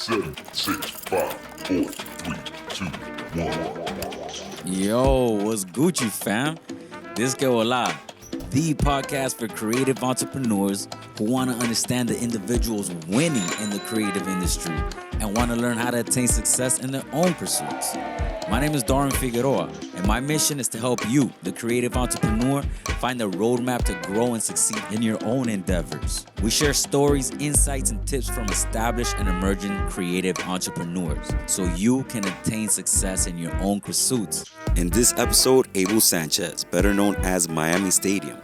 7, 6, 5, 4, 3, 2, 1. Yo, what's Gucci, fam? This is Bola, the podcast for creative entrepreneurs who want to understand the individuals winning in the creative industry and want to learn how to attain success in their own pursuits. My name is Darren Figueroa, and my mission is to help you, the creative entrepreneur, find the roadmap to grow and succeed in your own endeavors. We share stories, insights, and tips from established and emerging creative entrepreneurs so you can attain success in your own pursuits. In this episode, Abel Sanchez, better known as Miami Stadium.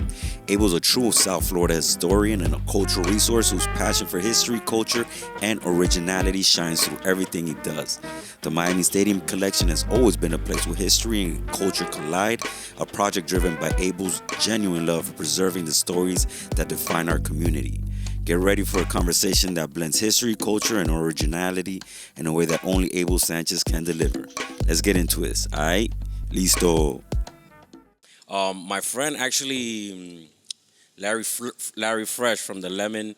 Abel's a true South Florida historian and a cultural resource whose passion for history, culture, and originality shines through everything he does. The Miami Stadium collection has always been a place where history and culture collide, a project driven by Abel's genuine love for preserving the stories that define our community. Get ready for a conversation that blends history, culture, and originality in a way that only Abel Sanchez can deliver. Let's get into this, all right? Listo. My friend actually, Larry Fresh from the Lemon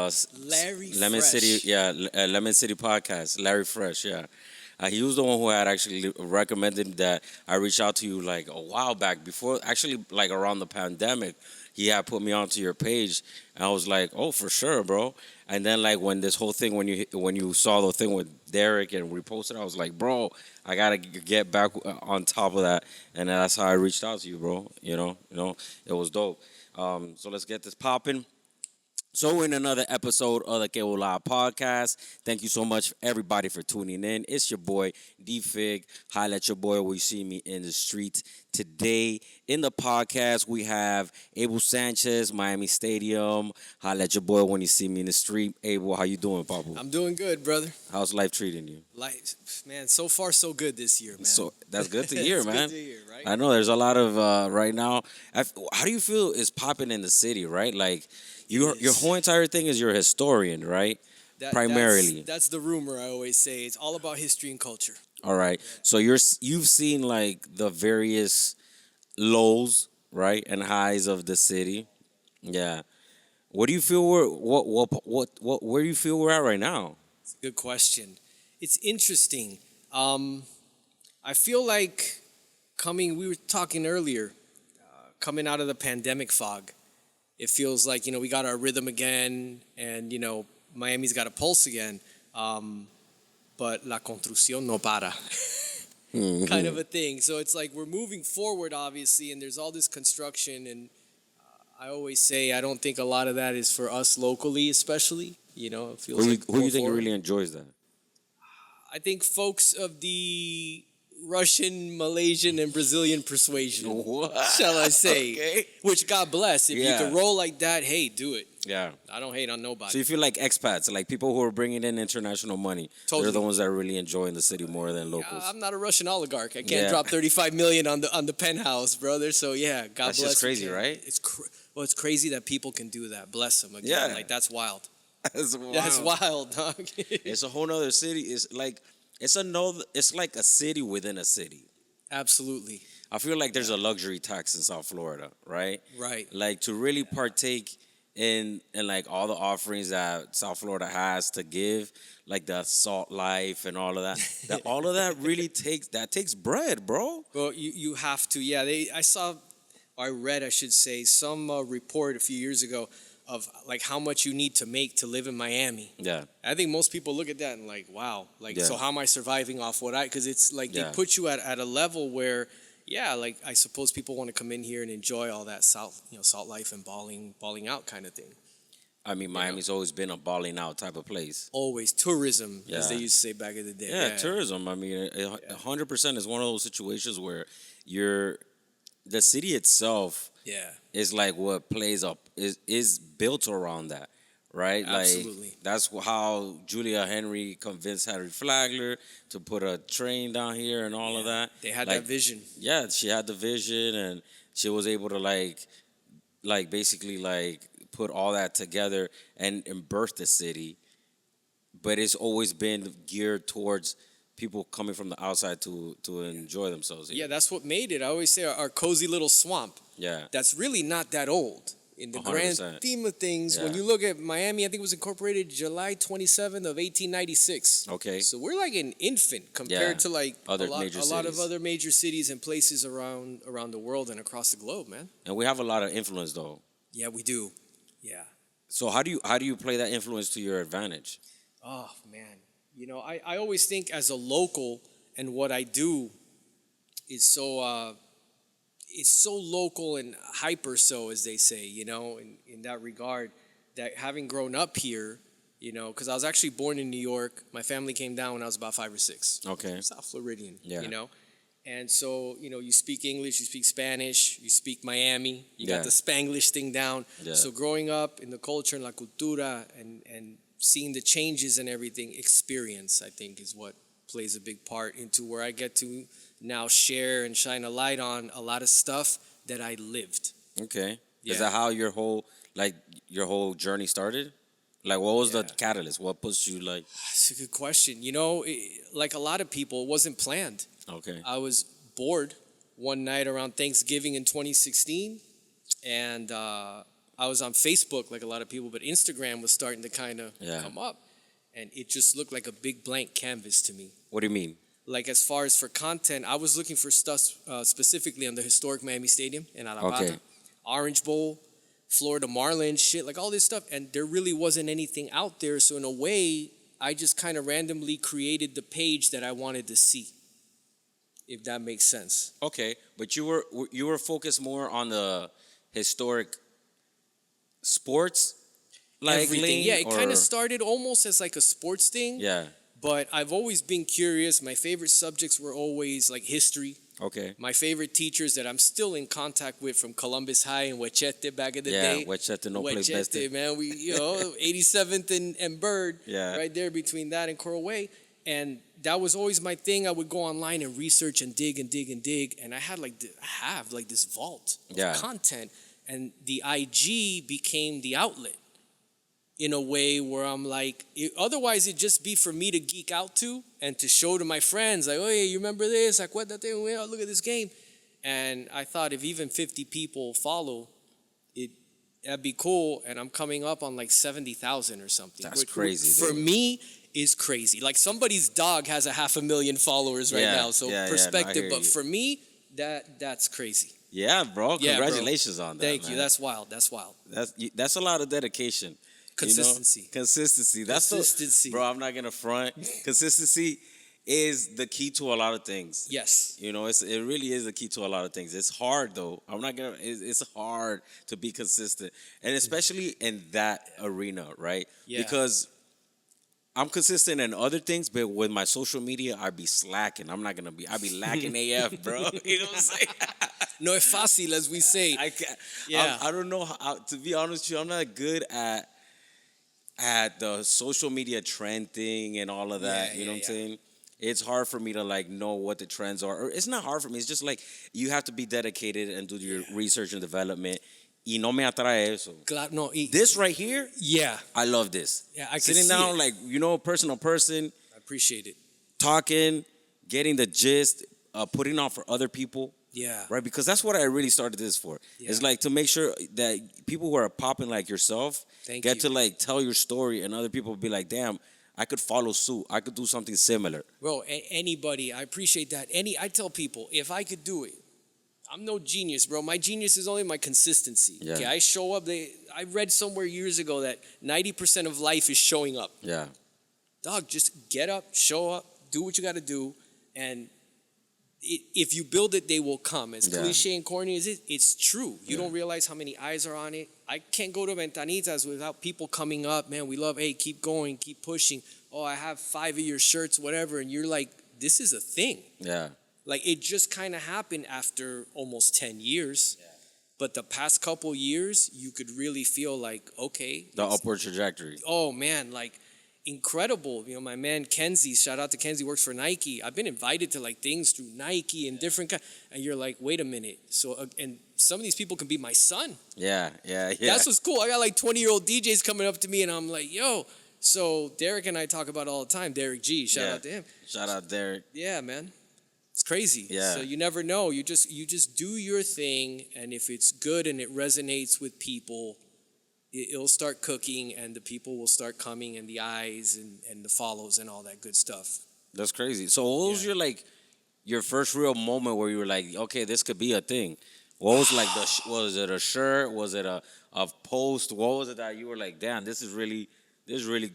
City, Lemon City podcast. Larry Fresh, yeah. He was the one who had actually recommended that I reach out to you like a while back before, actually like around the pandemic. He had put me onto your page, and I was like, "Oh, for sure, bro." And then like when this whole thing, when you saw the thing with Derek and reposted, I was like, "Bro, I gotta get back on top of that." And that's how I reached out to you, bro. You know, it was dope. So let's get this popping. So in another episode of the Bola podcast, thank you so much everybody for tuning in. It's your boy D-Fig. Holla at your boy where you see me in the streets. Today in the podcast we have Abel Sanchez, Miami Stadium. Holla at your boy when you see me in the street. Abel, how you doing, Papu? I'm doing good, brother. How's life treating you? Life, man, so far so good this year, man. So that's good to hear, man. Good to hear, right? I know there's a lot of right now. How do you feel is popping in the city, right? Like your whole entire thing is you're a historian, right? Primarily. That's the rumor I always say. It's all about history and culture. All right. So you've seen like the various lows, right, and highs of the city. Yeah. What do you feel where do you feel we're at right now? It's a good question. It's interesting. I feel like we were talking earlier, coming out of the pandemic fog. It feels like, we got our rhythm again, and, Miami's got a pulse again. But la construcción no para. Kind of a thing. So it's like we're moving forward, obviously, and there's all this construction. And I always say I don't think a lot of that is for us locally, especially. It feels like who do you think really enjoys that? I think folks of the Russian, Malaysian, and Brazilian persuasion, shall I say. Okay. Which, God bless. If you can roll like that, hey, do it. Yeah. I don't hate on nobody. So you feel like expats, like people who are bringing in international money, Totally. They're the ones that are really enjoying the city more than locals. I'm not a Russian oligarch. I can't drop $35 million on the penthouse, brother. So, yeah, God bless. That's just crazy, right? It's crazy that people can do that. Bless them again. Yeah. Like, that's wild. That's wild. That's wild, dog. It's a whole nother city. It's like a city within a city. Absolutely. I feel like there's a luxury tax in South Florida, right? Right. Like to really partake in like all the offerings that South Florida has to give, like the salt life and all of that. All of that really takes bread, bro. Well, you have to. Yeah, I read some report a few years ago of like how much you need to make to live in Miami. Yeah. I think most people look at that and like, wow, like, so how am I surviving off because it's like they put you at a level where, like I suppose people want to come in here and enjoy all that salt life and balling out kind of thing. I mean, Miami's always been a balling out type of place. Always tourism, as they used to say back in the day. Yeah, tourism. I mean, 100% is one of those situations where the city itself is like what plays up is built around that, right? Absolutely. Like that's how Julia Henry convinced Harry Flagler to put a train down here and all of that. They had that vision. Yeah, she had the vision, and she was able to like basically like put all that together and birth the city. But it's always been geared towards people coming from the outside to enjoy themselves here. Yeah, that's what made it. I always say our cozy little swamp. Yeah. That's really not that old. in the grand 100%. theme of things, when Yeah. you look at Miami, I think it was incorporated July 27th of 1896. Okay. So we're like an infant compared Yeah. to like Other a lot major of cities. other major cities and places around the world and across the globe, man. And we have a lot of influence though. Yeah, we do. Yeah. So how do you play that influence to your advantage? Oh man, I always think as a local, and what I do is so it's so local and hyper, so as they say, in that regard, that having grown up here, because I was actually born in New York. My family came down when I was about 5 or 6. Okay. South Floridian. Yeah. And so, you speak English, you speak Spanish, you speak Miami, you Yeah. got the Spanglish thing down. Yeah. So growing up in the culture and la cultura and seeing the changes and everything, experience, I think, is what plays a big part into where I get to now share and shine a light on a lot of stuff that I lived. Okay. Yeah. Is that how your whole journey started? Like, what was the Yeah. catalyst? What pushed you like? That's a good question. Like a lot of people, it wasn't planned. Okay. I was bored one night around Thanksgiving in 2016, and I was on Facebook like a lot of people, but Instagram was starting to kind of come up, and it just looked like a big blank canvas to me. What do you mean? Like as far as for content, I was looking for stuff specifically on the historic Miami Stadium in Alabama, Okay. Orange Bowl, Florida Marlins, shit, like all this stuff, and there really wasn't anything out there. So in a way, I just kind of randomly created the page that I wanted to see, if that makes sense. Okay, but you were focused more on the historic sports, like Everything. Yeah, it kind or- of started almost as like a sports thing. Yeah. But I've always been curious. My favorite subjects were always like history. Okay. My favorite teachers that I'm still in contact with from Columbus High and Huechete back in the day. Yeah, Huechete, no place best. Huechete, man. We, 87th and Bird. Yeah. Right there between that and Coral Way. And that was always my thing. I would go online and research and dig and dig and dig. And I had like this vault of content. And the IG became the outlet in a way where I'm like, otherwise it'd just be for me to geek out to and to show to my friends, like, oh, yeah, you remember this? Acuérdate, look at this game. And I thought if even 50 people follow, that'd be cool. And I'm coming up on like 70,000 or something. That's crazy, For dude. me, is crazy. Like somebody's dog has 500,000 followers right now. So perspective. I hear But you. for me, that's crazy. Yeah, bro. Yeah, bro. Congratulations on that. Thank you. man. That's wild. That's wild. That's a lot of dedication. Consistency. You know? Consistency. That's Consistency. bro. I'm not gonna front. Consistency is the key to a lot of things. Yes. It really is the key to a lot of things. It's hard though. I'm not gonna. It's hard to be consistent, and especially in that arena, right? Yeah. Because I'm consistent in other things, but with my social media, I be slacking. I'm not gonna be. I be lacking AF, bro. You know what I'm saying? No es fácil, as we say. I can't. Yeah. I don't know how. To be honest with you, I'm not good at the social media trend thing and all of that. Yeah, you know yeah, what I'm saying? It's hard for me to like know what the trends are. Or it's not hard for me. It's just like you have to be dedicated and do your research and development. Y no me atrae eso. No, This right here, yeah, I love this. Yeah, I can Sitting see down, it. like, person to person, I appreciate it. talking, getting the gist, putting on for other people. Yeah. Right, because that's what I really started this for. Yeah. It's like to make sure that people who are popping like yourself Thank get you. to like tell your story, and other people be like, "Damn, I could follow suit. I could do something similar." Bro, anybody, I appreciate that. I tell people, if I could do it, I'm no genius, bro. My genius is only my consistency. Yeah. Okay, I show up. I read somewhere years ago that 90% of life is showing up. Yeah, Dog, just get up, show up, do what you got to do, and if you build it, they will come. As cliche and corny as it's true. You don't realize how many eyes are on it. I can't go to Ventanitas without people coming up. Man, we love, hey, keep going, keep pushing. Oh, I have 5 of your shirts, whatever. And you're like, this is a thing. yeah, Like, it just kind of happened after almost 10 years. Yeah. But the past couple years, you could really feel like, okay. the upward trajectory. Oh, man, like, incredible. My man Kenzie, shout out to Kenzie, works for Nike. I've been invited to like things through Nike and different kind, and you're like, wait a minute. So and some of these people can be my son. Yeah. That's what's cool. I got like 20-year-old DJs coming up to me, and I'm like, yo. So Derek and I talk about it all the time. Derek G, shout out to him. Shout out Derek. Yeah, man. It's crazy. Yeah. So you never know. You just do your thing, and if it's good and it resonates with people, it'll start cooking, and the people will start coming, and the eyes and the follows and all that good stuff. That's crazy. So what was your first real moment where you were like, okay, this could be a thing? What was like was it a shirt? Was it a post? What was it that you were like, damn, this is really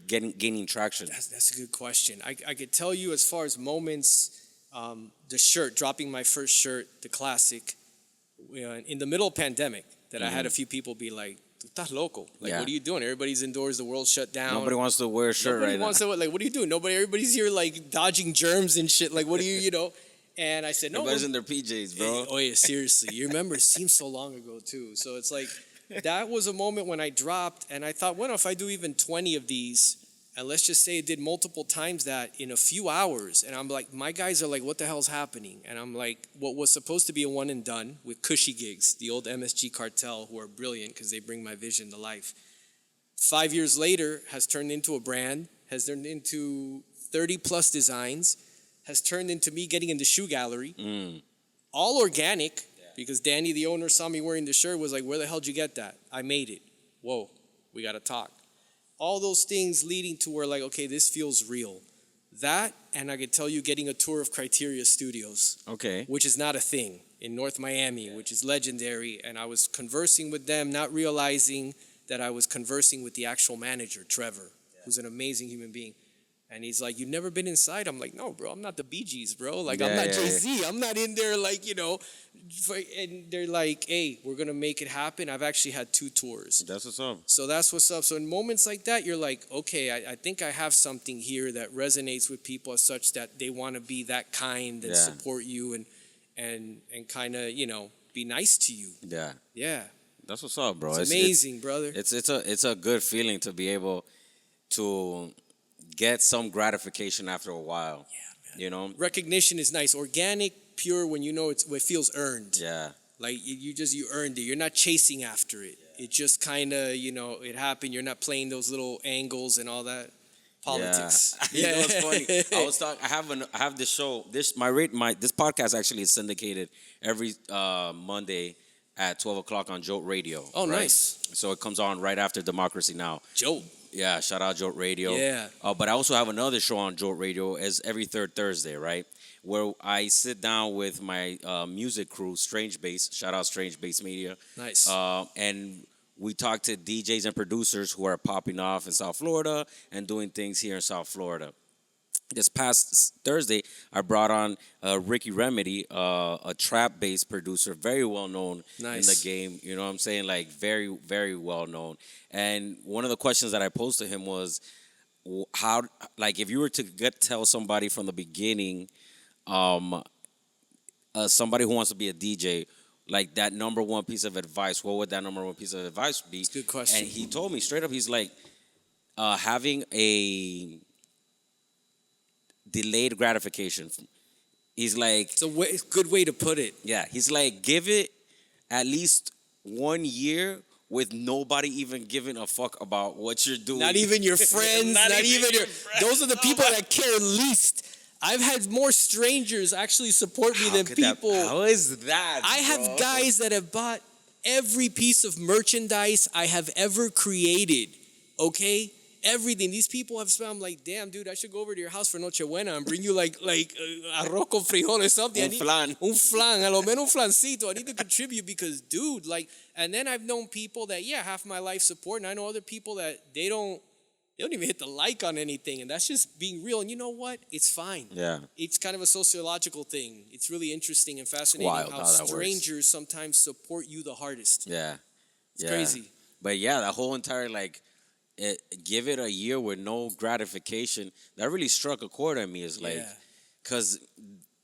gaining traction? That's a good question. I could tell you as far as moments, the shirt, dropping my first shirt, the classic, in the middle of pandemic, that I had a few people be like, "Tú estás loco? Like, what are you doing? Everybody's indoors. The world's shut down. Nobody wants to wear a shirt Nobody right wants now. to, like, what are you doing? Everybody's here like dodging germs and shit. Like, what are you know? And I said, no. Everybody's in their PJs, bro. Oh yeah, seriously. You remember? It seems so long ago too. So it's like that was a moment when I dropped, and I thought, well, if I do even 20 of these, and let's just say it did multiple times that in a few hours, and I'm like, my guys are like, what the hell's happening? And I'm like, what was supposed to be a one and done with cushy gigs, the old MSG cartel, who are brilliant because they bring my vision to life. 5 years later, has turned into a brand, has turned into 30 plus designs, has turned into me getting in the shoe gallery, all organic, because Danny, the owner, saw me wearing the shirt, was like, where the hell did you get that? I made it. Whoa, we got to talk. All those things leading to where like, okay, this feels real. That, and I could tell you getting a tour of Criteria Studios. Okay. Which is not a thing, in North Miami, which is legendary. And I was conversing with them, not realizing that I was conversing with the actual manager, Trevor, who's an amazing human being. And he's like, you've never been inside? I'm like, no, bro, I'm not the Bee Gees, bro. Like, I'm not Jay-Z. I'm not in there like, and they're like, hey, we're going to make it happen. I've actually had 2 tours. That's what's up. So that's what's up. So in moments like that, you're like, okay, I think I have something here that resonates with people as such that they want to be that kind and support you and kind of, be nice to you. Yeah. Yeah. That's what's up, bro. It's amazing, brother. It's a good feeling to be able to get some gratification after a while. Yeah, man. Recognition is nice. Organic, pure, when it feels earned. Yeah. Like you earned it. You're not chasing after it. Yeah. It just kind of, it happened. You're not playing those little angles and all that politics. Yeah. It's funny. I was talking. I have this show. This podcast actually is syndicated every Monday at 12 o'clock on Jolt Radio. Oh, right? Nice. So it comes on right after Democracy Now. Jolt. Yeah, shout out Jolt Radio. Yeah. But I also have another show on Jolt Radio as every third Thursday, right? Where I sit down with my music crew, Strange Bass. Shout out Strange Bass Media. Nice. And we talk to DJs and producers who are popping off in South Florida and doing things here in South Florida. This past Thursday, I brought on Ricky Remedy, a trap-based producer, very well-known in the game. You know what I'm saying? Like, very, very well-known. And one of the questions that I posed to him was, how, like, if you were to tell somebody from the beginning, somebody who wants to be a DJ, like, that number one piece of advice, what would that number one piece of advice be? That's a good question. And he told me straight up, he's like, having a delayed gratification. He's like, it's a good way to put it. Yeah, he's like, give it at least 1 year with nobody even giving a fuck about what you're doing. Not even your friends. not even your friends. Those are the people that care least. I've had more strangers actually support me than people. How is that? I have guys that have bought every piece of merchandise I have ever created. Okay? Everything. These people have spent. I'm like, damn, dude, I should go over to your house for Nochebuena and bring you like arroz con frijol or something. Un flan. Un flan. A lo menos un flancito. I need to contribute because, dude, like, and then I've known people that, half my life support, and I know other people that they don't even hit the like on anything, and that's just being real. And you know what? It's fine. Yeah. It's kind of a sociological thing. It's really interesting and fascinating how strangers sometimes support you the hardest. Yeah. It's crazy. But yeah, that whole entire give it a year with no gratification, that really struck a chord on me. It's like, because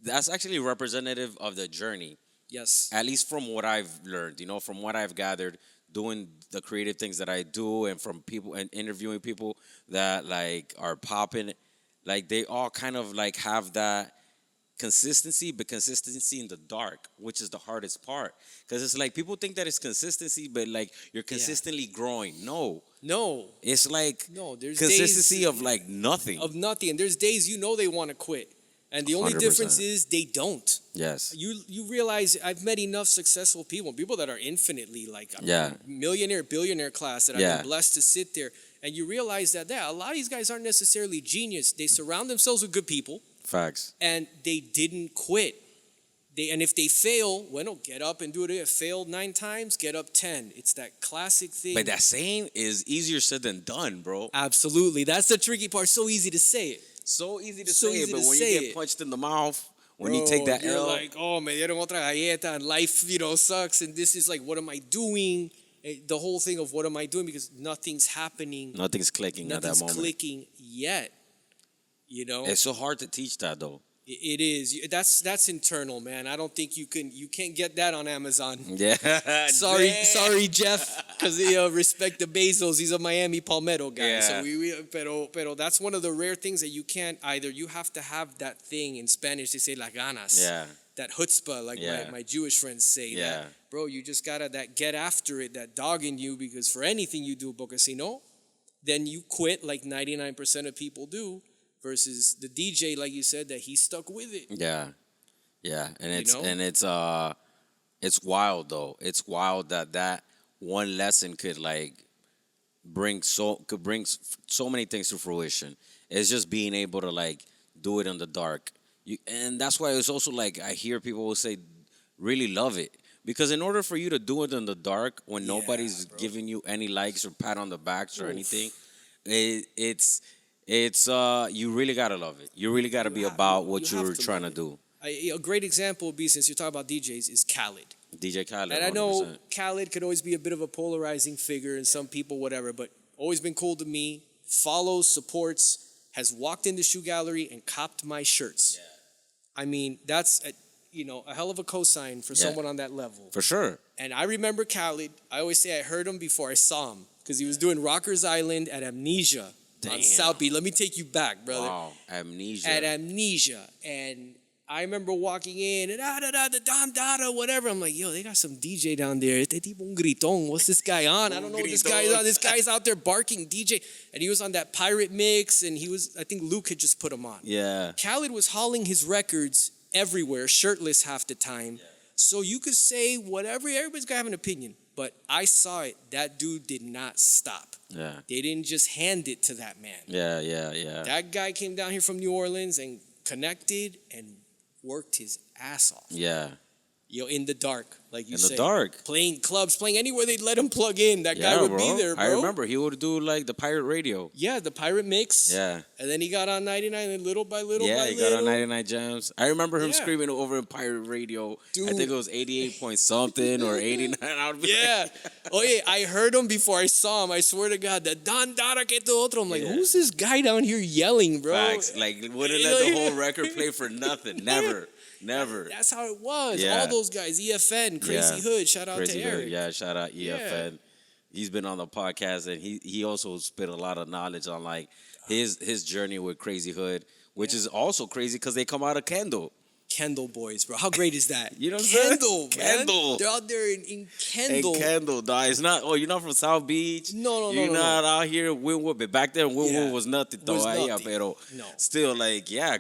that's actually representative of the journey. Yes. At least from what I've learned, from what I've gathered, doing the creative things that I do, and from people and interviewing people that like are popping, like they all kind of like have that consistency, but consistency in the dark, which is the hardest part. Because it's like people think that it's consistency, but like you're consistently growing. No. It's like there's consistency days of like nothing. And there's days they want to quit. And the only 100%. difference is they don't. Yes. You realize I've met enough successful people that are infinitely like Yeah. millionaire, billionaire class that I've Yeah. been blessed to sit there. And you realize that a lot of these guys aren't necessarily genius. They surround themselves with good people Facts. and they didn't quit. And if they fail, well, get up and do it again. Failed 9 times, get up 10. It's that classic thing. But that saying is easier said than done, bro. Absolutely. That's the tricky part. So easy to say it. So easy to So say easy it, but to when say you get it. punched in the mouth, when Bro, you take that you're L, like, oh, me dieron otra galleta, and life, sucks. And this is like, what am I doing? The whole thing of what am I doing? Because nothing's happening. Nothing's clicking at that Nothing's moment. clicking yet. It's so hard to teach that though. It is. That's internal, man. I don't think you can't get that on Amazon. Yeah. Sorry, Jeff, because respect the Bezos. He's a Miami Palmetto guy. Yeah. So pero that's one of the rare things that you can't either. You have to have that thing in Spanish. They say las ganas. Yeah. That chutzpah, like Yeah. my Jewish friends say. Yeah. That, bro, you just gotta get after it. That dog in you, because for anything you do, porque si no, then you quit like 99% of people do. Versus the DJ, like you said, that he stuck with it. Yeah. Yeah. And You know? it's wild though. It's wild that one lesson could bring so many things to fruition. It's just being able to do it in the dark. And that's why it's also I hear people will say really love it. Because in order for you to do it in the dark when nobody's giving you any likes or pat on the backs or anything, it's you really gotta love it. You really gotta be about what you're trying to do. A great example would be, since you're talking about DJs, is Khaled. DJ Khaled. And I know 100%. Khaled could always be a bit of a polarizing figure, and some people, whatever, but always been cool to me. Follows, supports, has walked in the shoe gallery and copped my shirts. Yeah. I mean, that's a hell of a cosign for someone on that level. For sure. And I remember Khaled. I always say I heard him before I saw him, because he was doing Rockers Island at Amnesia. On South Beach. Let me take you back, brother. Wow, Amnesia. At Amnesia. And I remember walking in and the Don Dada, whatever. I'm like, yo, they got some DJ down there. Este tipo un gritón. What's this guy on? I don't know what this guy is on. This guy's out there barking DJ. And he was on that pirate mix, and I think Luke had just put him on. Yeah. Khaled was hauling his records everywhere, shirtless half the time. Yeah. So you could say whatever, everybody's got to have an opinion. But I saw it. That dude did not stop. Yeah. They didn't just hand it to that man. Yeah. That guy came down here from New Orleans and connected and worked his ass off. Yeah. In the dark, like you say. In the dark. Playing clubs, playing anywhere they'd let him plug in. That guy would be there, bro. I remember he would do the pirate radio. Yeah, the pirate mix. Yeah. And then he got on 99 and little by little Yeah, by he little. got on 99 Jams. I remember him screaming over in pirate radio. Dude. I think it was 88 point something or 89. I would be Yeah. Oh, yeah. I heard him before I saw him. I swear to God. The Don Dada que tu otro. I'm like, who's this guy down here yelling, bro? Facts. Wouldn't let the whole record play for nothing. Never. That's how it was. Yeah. All those guys. EFN, Crazy Hood. Shout out Crazy to Eric. Hood. Yeah, shout out EFN. He's been on the podcast, and he also spit a lot of knowledge on his journey with Crazy Hood, which is also crazy because they come out of Kendall boys, bro. How great is that? You know what I'm saying? Kendall, man. Kendall. They're out there in Kendall. In Kendall, dog. It's not. Oh, you're not from South Beach. No. You're not out here in Wynwood. But back then, Wynwood was nothing, though. Was Yeah, nothing. pero still,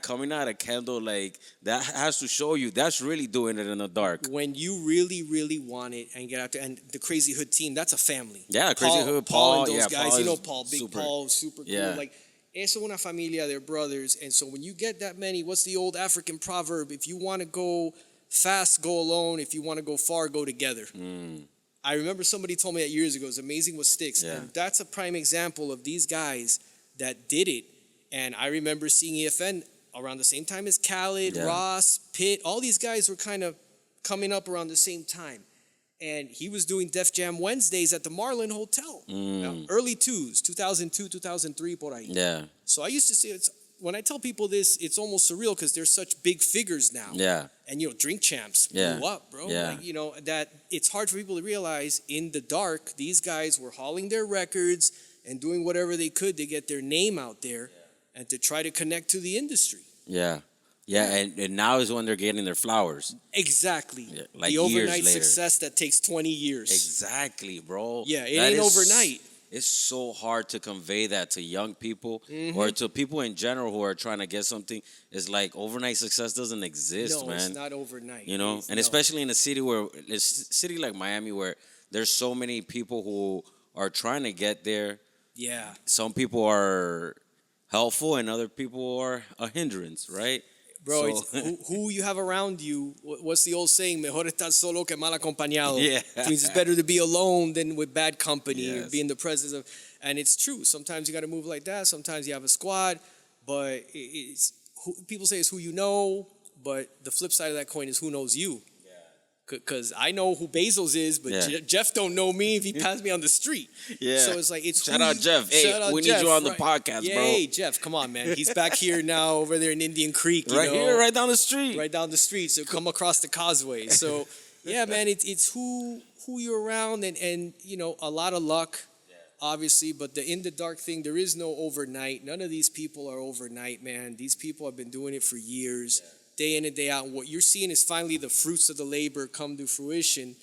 coming out of Kendall, that has to show you that's really doing it in the dark. When you really, really want it and get out there, and the Crazy Hood team, that's a family. Yeah, Crazy Hood, Paul and Paul, those guys. Paul You know is Paul, Big super. Paul, super cool. Yeah. Eso una familia, they're brothers. And so when you get that many, what's the old African proverb? If you want to go fast, go alone. If you want to go far, go together. I remember somebody told me that years ago. It's amazing what sticks. Yeah. And that's a prime example of these guys that did it. And I remember seeing EFN around the same time as Khaled, Ross, Pitt. All these guys were kind of coming up around the same time. And he was doing Def Jam Wednesdays at the Marlin Hotel. Early 2002, 2003, por ahí. Yeah. So I used to say, when I tell people this, it's almost surreal because they're such big figures now. Yeah. And, Drink Champs blew up, bro. Yeah. That it's hard for people to realize in the dark, these guys were hauling their records and doing whatever they could to get their name out there and to try to connect to the industry. Yeah. Yeah, and now is when they're getting their flowers. Exactly. Yeah, the years overnight later. success that takes 20 years. Exactly, bro. Yeah, it That ain't is overnight. it's so hard to convey that to young people or to people in general who are trying to get something. It's like overnight success doesn't exist, No, man. it's not overnight. You know, and especially in a city city like Miami, where there's so many people who are trying to get there. Yeah. Some people are helpful and other people are a hindrance, right? Bro, So- it's who you have around you. What's the old saying? Mejor estar solo que mal acompañado. Yeah. Which means it's better to be alone than with bad company or Yes. be in the presence of. And it's true. Sometimes you got to move like that. Sometimes you have a squad. But people say it's who you know. But the flip side of that coin is who knows you. Because I know who Bezos is, but Yeah. Jeff don't know me if he passed me on the street. Yeah. So it's like it's Shout who out you- Jeff. Hey, shout out we need Jeff, you on the right. podcast, Yeah, bro. hey, Jeff, come on, man. He's back here now over there in Indian Creek. You Right know, here, right down the street. right down the street. So come across the causeway. So yeah, man, it's who you're around and you know, a lot of luck, obviously, but the in the dark thing, there is no overnight. None of these people are overnight, man. These people have been doing it for years, day in and day out. And what you're seeing is finally the fruits of the labor come to fruition.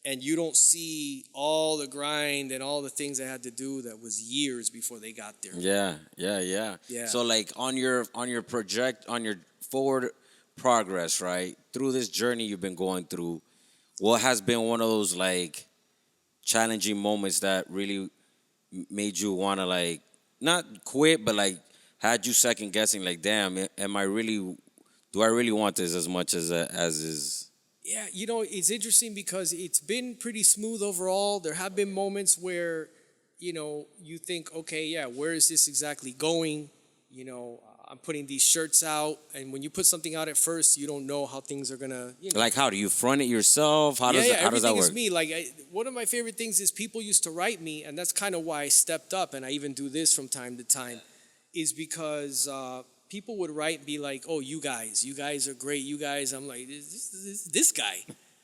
And you don't see all the grind and all the things they had to do that was years before they got there. Yeah. So like on your forward progress, right? Through this journey you've been going through, what has been one of those like challenging moments that really made you want to like not quit, but like had you second guessing like, damn, do I really want this as much as is? Yeah, you know, it's interesting because it's been pretty smooth overall. There have been moments where, you know, you think, okay, yeah, where is this exactly going? You know, I'm putting these shirts out, and when you put something out at first, you don't know how things are gonna, you know. Like, how do you front it yourself? How does everything that work? is me. Like, one of my favorite things is people used to write me, and that's kind of why I stepped up, and I even do this from time to time, is because people would write and be like, oh, you guys are great. You guys, I'm like, this guy.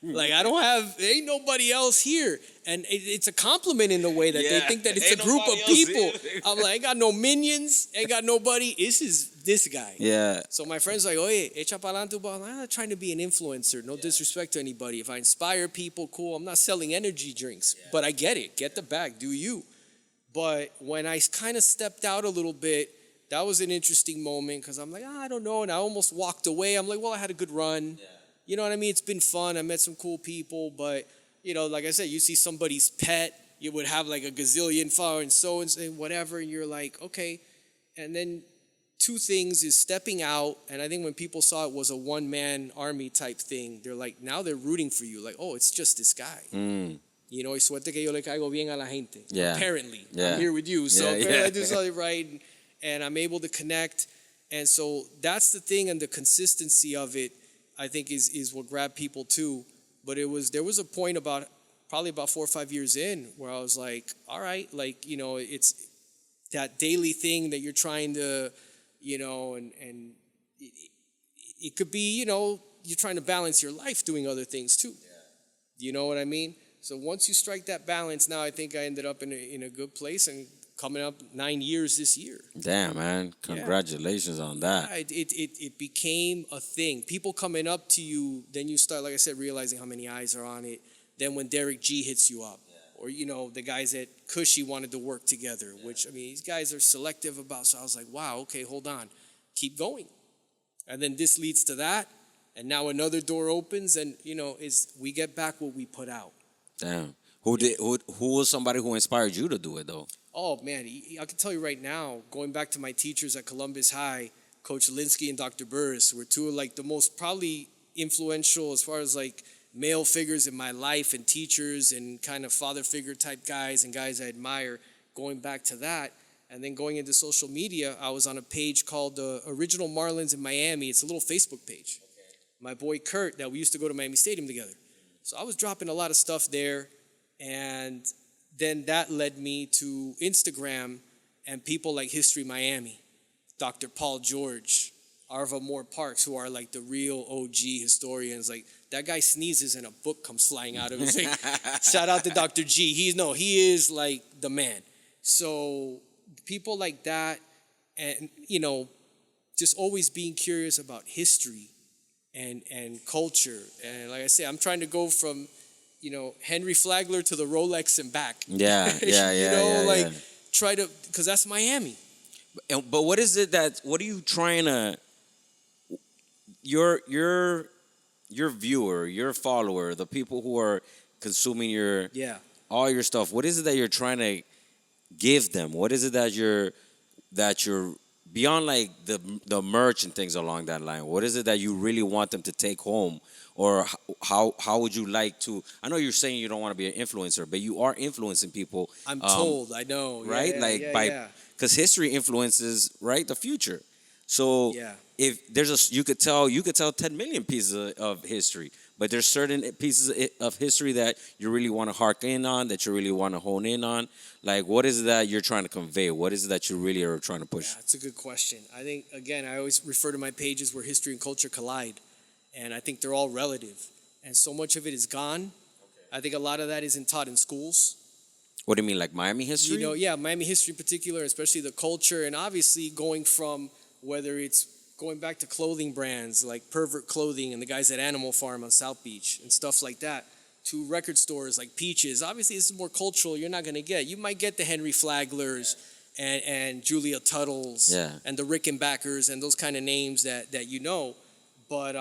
Like, I don't have, ain't nobody else here. And it's a compliment in a way that they Yeah, think that it's a ain't group of nobody else people. here. I'm like, ain't got no minions, ain't got nobody. This is this guy. Yeah. So my friends are like, oye, echa pa'lante, but I'm not trying to be an influencer. No disrespect to anybody. If I inspire people, cool. I'm not selling energy drinks. But I get it. Get the bag. Do you. But when I kind of stepped out a little bit, that was an interesting moment because I'm like, I don't know. And I almost walked away. I'm like, well, I had a good run. Yeah. You know what I mean? It's been fun. I met some cool people. But, you know, like I said, you see somebody's pet. You would have like a gazillion followers and so and whatever. And you're like, okay. And then two things is stepping out. And I think when people saw it was a one-man army type thing, they're like, now they're rooting for you. Like, oh, it's just this guy. You know, y suerte que yo le caigo bien a la gente. Yeah. Apparently. Yeah. I'm here with you. So Yeah, apparently yeah. I do something right. And I'm able to connect. And so that's the thing, and the consistency of it, I think, is what grabbed people too. But there was a point probably about 4 or 5 years in where I was like, all right, like, you know, it's that daily thing that you're trying to, you know, and it could be, you know, you're trying to balance your life doing other things too. Yeah. You know what I mean? So once you strike that balance, now I think I ended up in a good place and coming up 9 years this year. Damn, man. Congratulations on that. It became a thing. People coming up to you, then you start, like I said, realizing how many eyes are on it. Then when Derek G hits you up, or, you know, the guys at Cushy wanted to work together, which, I mean, these guys are selective about. So I was like, wow, okay, hold on. Keep going. And then this leads to that. And now another door opens and, you know, we get back what we put out. Damn. Who was somebody who inspired you to do it though? Oh, man, I can tell you right now, going back to my teachers at Columbus High, Coach Linsky and Dr. Burris were two of like the most probably influential as far as like male figures in my life and teachers and kind of father figure type guys and guys I admire. Going back to that and then going into social media, I was on a page called the Original Marlins in Miami. It's a little Facebook page. Okay. My boy Kurt, that we used to go to Miami Stadium together. So I was dropping a lot of stuff there, and then that led me to Instagram and people like History Miami, Dr. Paul George, Arva Moore Parks, who are like the real OG historians. Like, that guy sneezes and a book comes flying out of his face. Shout out to Dr. G. He is like the man. So people like that, and, you know, just always being curious about history and culture. And like I say, I'm trying to go from Henry Flagler to the Rolex and back. Yeah, yeah. Try to, because that's Miami. But what is it what are you trying to, your viewer, your follower, the people who are consuming all your stuff, what is it that you're trying to give them? What is it that you're beyond like the merch and things along that line? What is it that you really want them to take home? Or how would you like to? I know you're saying you don't want to be an influencer, but you are influencing people. I'm told, I know, right? Because history influences the future. So if there's you could tell 10 million pieces of history, but there's certain pieces of history that you really want to hark in on, that you really want to hone in on. Like, what is it that you're trying to convey? What is it that you really are trying to push? Yeah, that's a good question. I think, again, I always refer to my pages where history and culture collide. And I think they're all relative. And so much of it is gone. Okay. I think a lot of that isn't taught in schools. What do you mean, like Miami history? Miami history in particular, especially the culture. And obviously going from, whether it's going back to clothing brands like Pervert Clothing and the guys at Animal Farm on South Beach and stuff like that, to record stores like Peaches. Obviously, this is more cultural. You're not going to get. You might get the Henry Flaglers and Julia Tuttles and the Rickenbackers and those kind of names that you know. But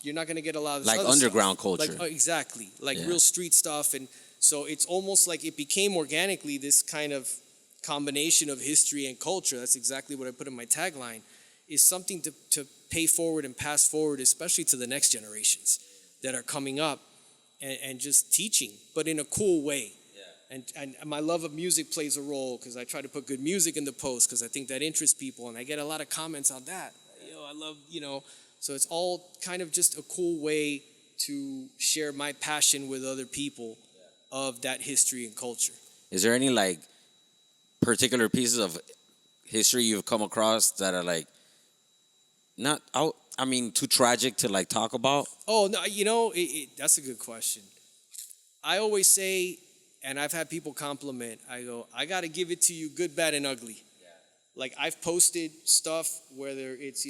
you're not going to get a lot of this other underground stuff. culture. Exactly. Real street stuff. And so it's almost like it became organically this kind of combination of history and culture. That's exactly what I put in my tagline, is something to pay forward and pass forward, especially to the next generations that are coming up, and just teaching, but in a cool way. Yeah. And my love of music plays a role, because I try to put good music in the post, because I think that interests people. And I get a lot of comments on that. I love, So it's all kind of just a cool way to share my passion with other people of that history and culture. Is there any particular pieces of history you've come across that are too tragic to talk about? Oh, no, that's a good question. I always say, and I've had people compliment, I go, I got to give it to you good, bad, and ugly. I've posted stuff, whether it's,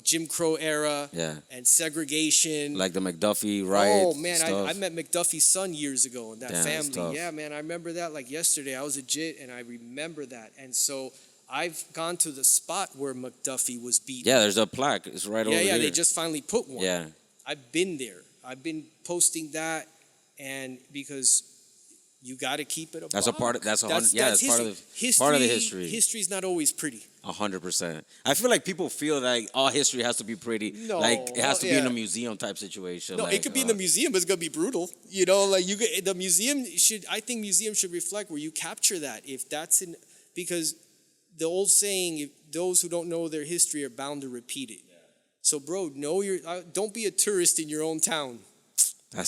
Jim Crow era and segregation. Like the McDuffie riot. Oh, man, I met McDuffie's son years ago and that family. Yeah, man, I remember that yesterday. I was a JIT and I remember that. And so I've gone to the spot where McDuffie was beaten. Yeah, there's a plaque. It's right over here. Yeah, they just finally put one. Yeah. I've been there. I've been posting that, and because you got to keep it a That's buck. a part of that's part of the history. History's not always pretty. 100%. I feel like people feel like all history has to be pretty. No, it has to be in a museum type situation. No, it could be in the museum, but it's gonna be brutal. The museum should. I think museums should reflect where you capture that. If that's because the old saying, if those who don't know their history are bound to repeat it. Yeah. So, bro, don't be a tourist in your own town.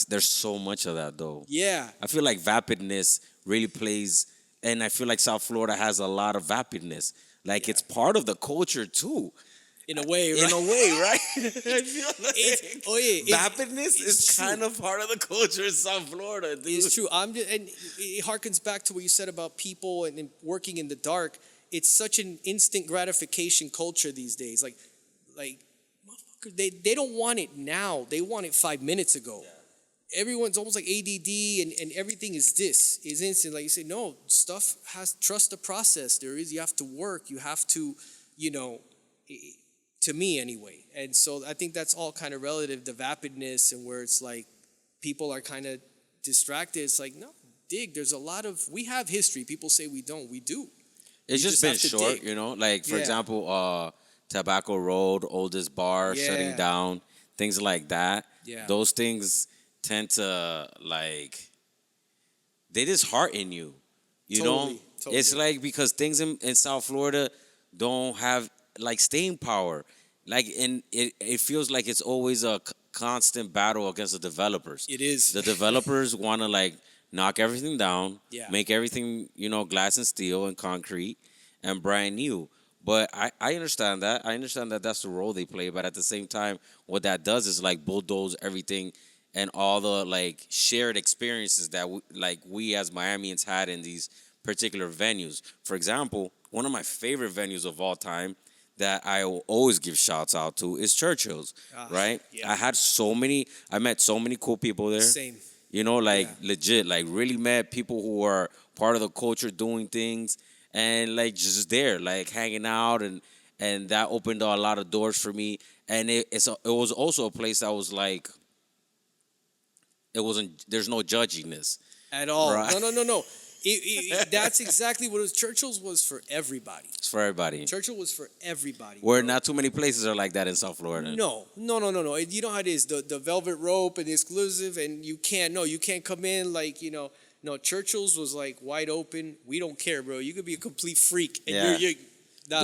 There's so much of that, though. Yeah. I feel like vapidness really plays, and I feel like South Florida has a lot of vapidness. It's part of the culture, too. In a way, right? In a way, right? I feel like vapidness is kind of part of the culture in South Florida, dude. It's true. And it harkens back to what you said about people and working in the dark. It's such an instant gratification culture these days. They don't want it now. They want it 5 minutes ago. Yeah. Everyone's almost like ADD, and everything is instant. Like you say, no, stuff trust the process. You have to work. You have to, to me anyway. And so I think that's all kind of relative, the vapidness, and where it's like people are kind of distracted. It's like, no, there's a lot of, we have history. People say we don't. We do. It's just been short, for example, Tobacco Road, oldest bar, shutting down, things like that. Yeah. Those things tend to they dishearten you. You know? Totally. It's because things in South Florida don't have staying power. And it feels like it's always a constant battle against the developers. It is. The developers want to knock everything down, make everything, glass and steel and concrete and brand new. But I understand that. I understand that that's the role they play. But at the same time, what that does is bulldoze everything and all the shared experiences that we as Miamians had in these particular venues. For example, one of my favorite venues of all time that I will always give shouts out to is Churchill's, right? Yeah. I met so many cool people there. Same. You know, like legit, like really met people who are part of the culture doing things and like just there, like hanging out and that opened a lot of doors for me. And it was also a place that was like, there's no judginess. At all. Right. No. That's exactly what it was. Churchill's was for everybody. It's for everybody. Churchill was for everybody. Where not too many places are like that in South Florida. No. You know how it is. The velvet rope and the exclusive, and you can't come in like, No, Churchill's was like wide open. We don't care, bro. You could be a complete freak. And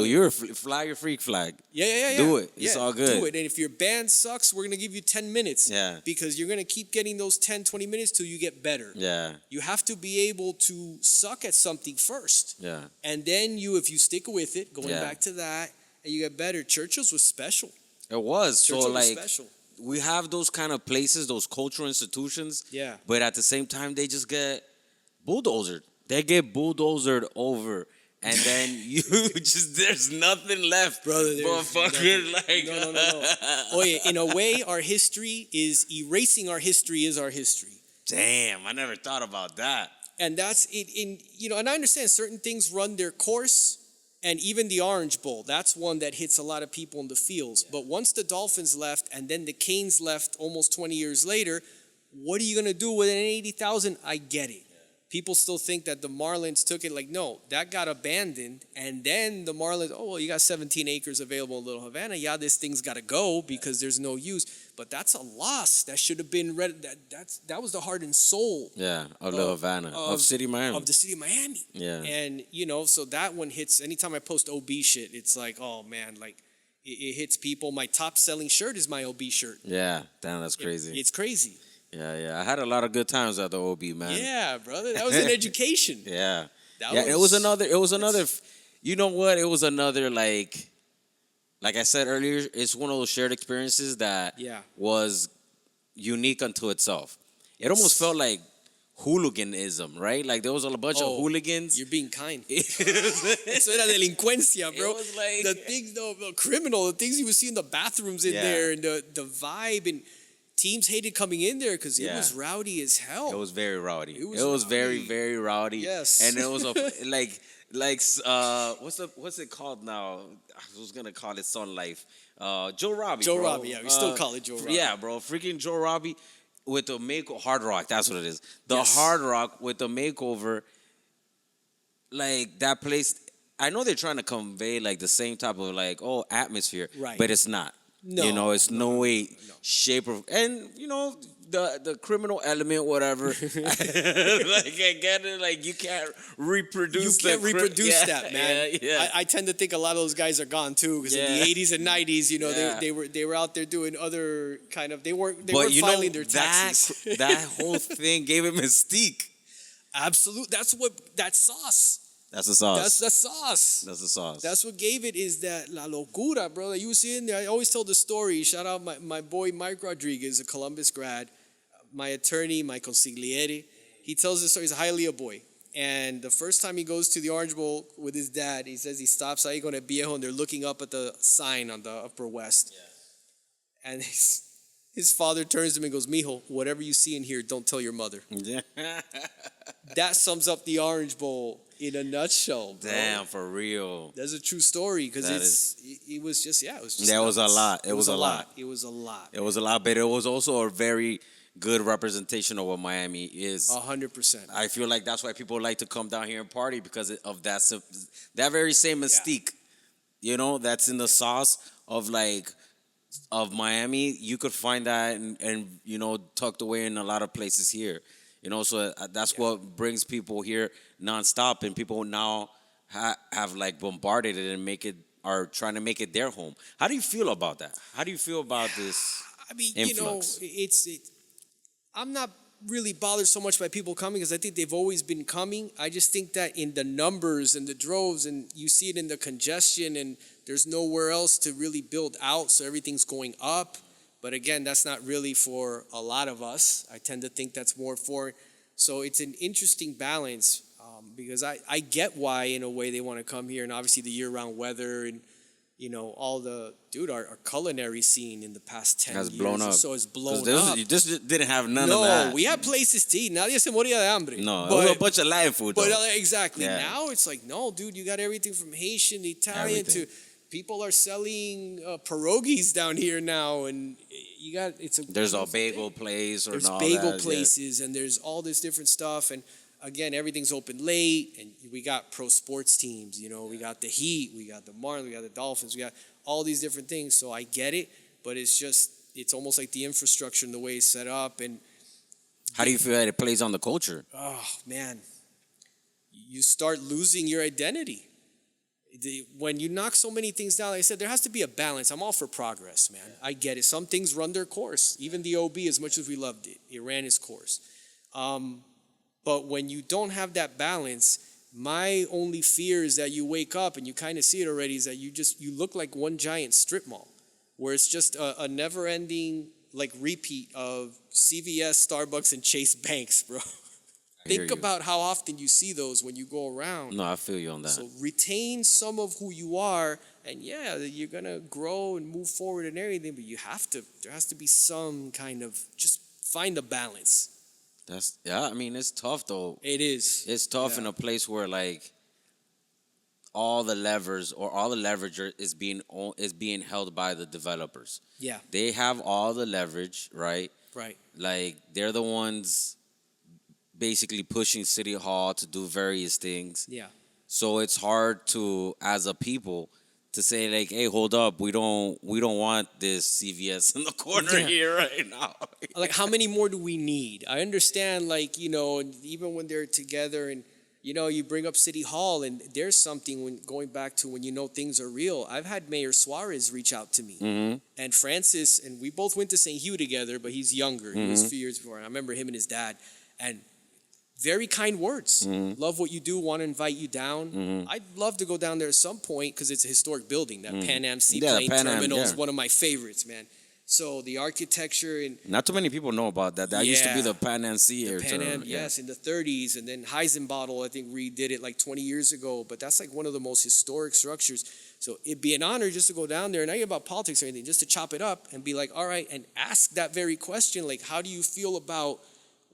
you're fly your freak flag. Yeah. Do it. It's all good. Do it. And if your band sucks, we're going to give you 10 minutes. Yeah. Because you're going to keep getting those 10, 20 minutes till you get better. Yeah. You have to be able to suck at something first. Yeah. And then if you stick with it, going back to that, and you get better. Churchill's was special. It was. Churchill so was like, special. we have those kind of places, those cultural institutions. Yeah. But at the same time, they just get bulldozered. They get bulldozered over. And then there's nothing left, brother. No. Oh yeah, in a way, our history is erasing our history is our history. Damn, I never thought about that. And that's it. And I understand certain things run their course, and even the Orange Bowl, that's one that hits a lot of people in the fields. But once the Dolphins left, and then the Canes left almost 20 years later, what are you gonna do with an 80,000? I get it. People still think that the Marlins took it. Like, no, that got abandoned. And then the Marlins, you got 17 acres available in Little Havana. Yeah, this thing's got to go because there's no use. But that's a loss. That should have been read. That was the heart and soul. Yeah, of Little Havana. Of City of Miami. Of the city of Miami. Yeah. And, so that one hits. Anytime I post OB shit, it's like, oh, man, like it hits people. My top selling shirt is my OB shirt. Yeah, damn, that's crazy. It's crazy. Yeah. I had a lot of good times at the OB, man. Yeah, brother. That was an education. Yeah. It was another, you know what? It was another, like I said earlier, it's one of those shared experiences that was unique unto itself. It almost felt like hooliganism, right? Like there was a bunch of hooligans. You're being kind. Eso era delincuencia, bro. It was like the things, criminal, the things you would see in the bathrooms in there, and the vibe, and teams hated coming in there because it was rowdy as hell. It was very rowdy. It was very, very rowdy. Yes. And it was what's it called now? I was gonna call it Sun Life. Joe Robbie. Joe Robbie, yeah. We still call it Joe Robbie. Yeah, bro. Freaking Joe Robbie with the Hard Rock. That's what it is. The Hard Rock with the makeover. Like that place. I know they're trying to convey like the same type of atmosphere, right? But it's not. No, it's no way, shape, or and the criminal element, whatever. Like I get it. Like you can't reproduce. That, man. Yeah. I tend to think a lot of those guys are gone too, because in the 80s and 90s, they were out there doing other kind of. They weren't filing their taxes. That whole thing gave it mystique. Absolutely, that's sauce. That's the sauce. That's the sauce. That's the sauce. That's what gave it, is that la locura, bro, that you were seeing there. I always tell the story. Shout out my boy Mike Rodriguez, a Columbus grad, my attorney, my consigliere. He tells the story. He's a Hialeah boy. And the first time he goes to the Orange Bowl with his dad, he says he stops ahí con el viejo, and they're looking up at the sign on the Upper West. Yeah. And his father turns to him and goes, "Mijo, whatever you see in here, don't tell your mother." That sums up the Orange Bowl in a nutshell, bro. Damn, for real. That's a true story, because it was just. It was a lot. It was a lot. It was a lot. It was a lot, but it was also a very good representation of what Miami is. 100%. I feel like that's why people like to come down here and party, because of that very same mystique. That's in the sauce of Miami. You could find that and tucked away in a lot of places here. So that's what brings people here nonstop, and people now have bombarded it and are trying to make it their home. How do you feel about that? How do you feel about this? I mean, influx? I'm not really bothered so much by people coming, because I think they've always been coming. I just think that in the numbers and the droves, and you see it in the congestion, and there's nowhere else to really build out, so everything's going up. But again, that's not really for a lot of us. I tend to think that's more for. So it's an interesting balance, because I get why, in a way, they want to come here, and obviously the year-round weather, and all our culinary scene in the past 10 Has years blown up. or so has blown This, up. this didn't have none No, of that. we had places to eat. Nadie se moría de hambre. No, but, it was a bunch of Latin food, But though. exactly. Yeah. Now it's like, no, dude, you got everything from Haitian, Italian Everything. to people are selling pierogies down here now, and you got There's a bagel place or there's all bagel that, places, and there's all this different stuff, and again, everything's open late, and we got pro sports teams. We got the Heat, we got the Marlins, we got the Dolphins, we got all these different things. So I get it, but it's almost like the infrastructure and the way it's set up. And How do you feel that it plays on the culture? oh man, you start losing your identity. When you knock so many things down, like I said, there has to be a balance. I'm all for progress, man. I get it. Some things run their course. Even the OB, as much as we loved it, it ran its course. But when you don't have that balance, my only fear is that you wake up and you kind of see it already, is that you look like one giant strip mall, where it's just a never-ending repeat of CVS, Starbucks, and Chase Banks, bro. Think about how often you see those when you go around. No, I feel you on that. So retain some of who you are, and yeah, you're gonna grow and move forward and everything, but there has to be some kind of, just find a balance. It's tough though. It is. It's tough in a place where all the leverage is being held by the developers. Yeah. They have all the leverage, right? Right. They're the ones basically pushing City Hall to do various things. Yeah. So it's hard to, as a people, to say hey, hold up, we don't want this CVS in the corner here right now. How many more do we need? I understand, and even when they're together, and you bring up City Hall, and there's something when going back to when things are real. I've had Mayor Suarez reach out to me, and Francis, and we both went to St. Hugh together, but he's younger. He was a few years before, and I remember him and his dad, and very kind words. Love what you do, want to invite you down. I'd love to go down there at some point because it's a historic building. That Pan Am Seaplane Terminal is one of my favorites, man. So the architecture and not too many people know about that. That used to be the Pan Am Sea Air Pan Am, Terminal. yes, in the 30s, and then Heisenbottle, I think redid it 20 years ago. But that's one of the most historic structures. So it'd be an honor just to go down there, and not even about politics or anything, just to chop it up and be all right, and ask that very question, how do you feel about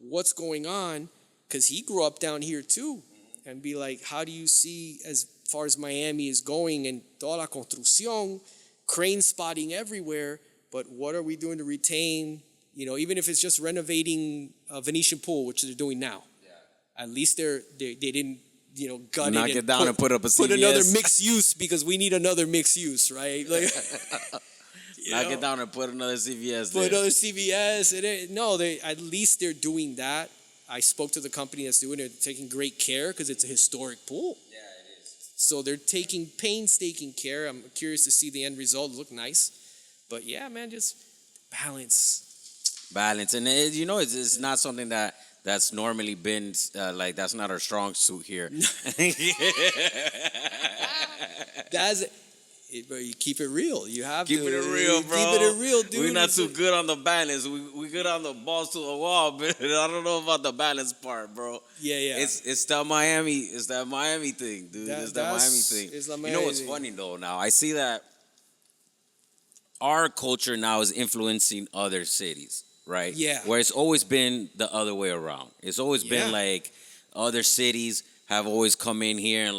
what's going on? Because he grew up down here too, and be how do you see as far as Miami is going, and toda la construcción, crane spotting everywhere, but what are we doing to retain, even if it's just renovating a Venetian pool, which they're doing now. Yeah. At least they didn't, gut knock it down and put up a CVS. Put another mixed use, because we need another mixed use, right? Knock it down and put another CVS Put there. another CVS. At least they're doing that. I spoke to the company that's doing it. They're taking great care because it's a historic pool. Yeah, it is. So they're taking painstaking care. I'm curious to see the end result. Look nice. But yeah, man, just balance. Balance. And it's not something that's normally been that's not our strong suit here. That's it. Bro, you keep it real. You have Keep to. it real, bro. Keep it real, dude. We're not too good on the balance. We good on the balls to the wall, but I don't know about the balance part, bro. Yeah. It's that Miami. It's that Miami thing, dude. It's that Miami thing. It's the You know what's funny though? Now I see that our culture now is influencing other cities, right? Yeah. Where it's always been the other way around. It's always been other cities have always come in here and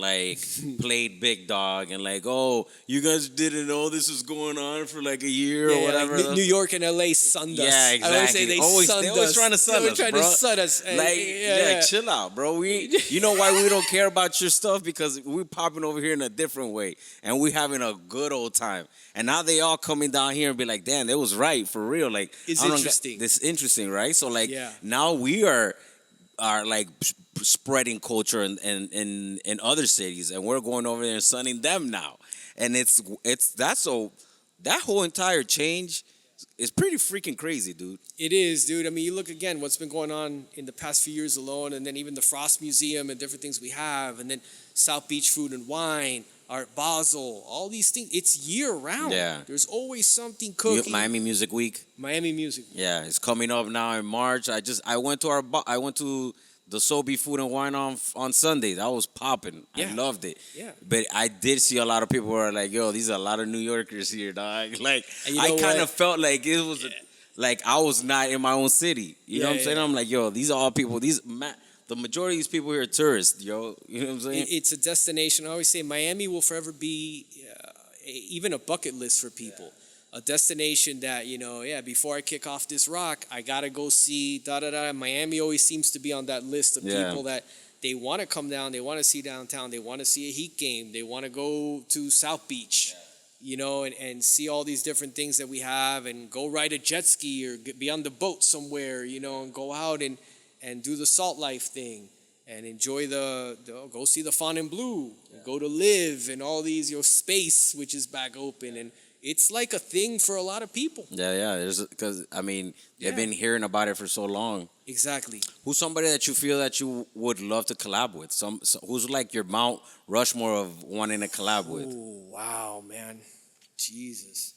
played big dog and oh, you guys didn't know this was going on for a year or whatever. New York and LA sunned us. Yeah, exactly. I always say they always sunned trying to us. sun They were us, trying bro. to sun us. Chill out, bro. You know why we don't care about your stuff? Because we're popping over here in a different way and we're having a good old time. And now they all coming down here and be damn, that was right for real. It's interesting. It's interesting, right? So now we are spreading culture in other cities, and we're going over there and sunning them now, and that whole entire change is pretty freaking crazy, dude. It is, dude. I mean, you look again what's been going on in the past few years alone, and then even the Frost Museum and different things we have, and then South Beach Food and Wine, Art Basel, all these things. It's year round. Yeah. There's always something cooking. Miami Music Week. Miami Music. Yeah, it's coming up now in March. I went to the Soul Be Food and Wine on Sunday. That was popping. Yeah. I loved it. Yeah. But I did see a lot of people who were like, yo, these are a lot of New Yorkers here, dog. Like, And you I know kind what? of felt like it was, like I was not in my own city. You know what I'm saying? yeah. I'm like, yo, these are all people. The majority of these people here are tourists, yo. You know what I'm saying? It's a destination. I always say Miami will forever be even a bucket list for people. A destination that, before I kick off this rock, I got to go see da-da-da. Miami always seems to be on that list of people that they want to come down, they want to see downtown, they want to see a Heat game, they want to go to South Beach, and see all these different things that we have and go ride a jet ski or be on the boat somewhere, and go out and do the salt life thing. And enjoy go see the Fontainebleau, go to Live and all these, space, which is back open. And it's like a thing for a lot of people. Yeah. Because, they've been hearing about it for so long. Exactly. Who's somebody that you feel that you would love to collab with? Who's like your Mount Rushmore of wanting to collab with? Oh, wow, man. Jesus.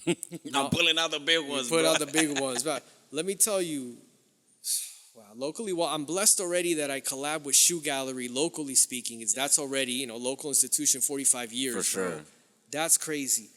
I'm pulling out the big ones, Put bro. out the big ones. But let me tell you, wow, locally, I'm blessed already that I collab with Shoe Gallery, locally speaking. That's already, local institution, 45 years. For sure. Bro. That's crazy.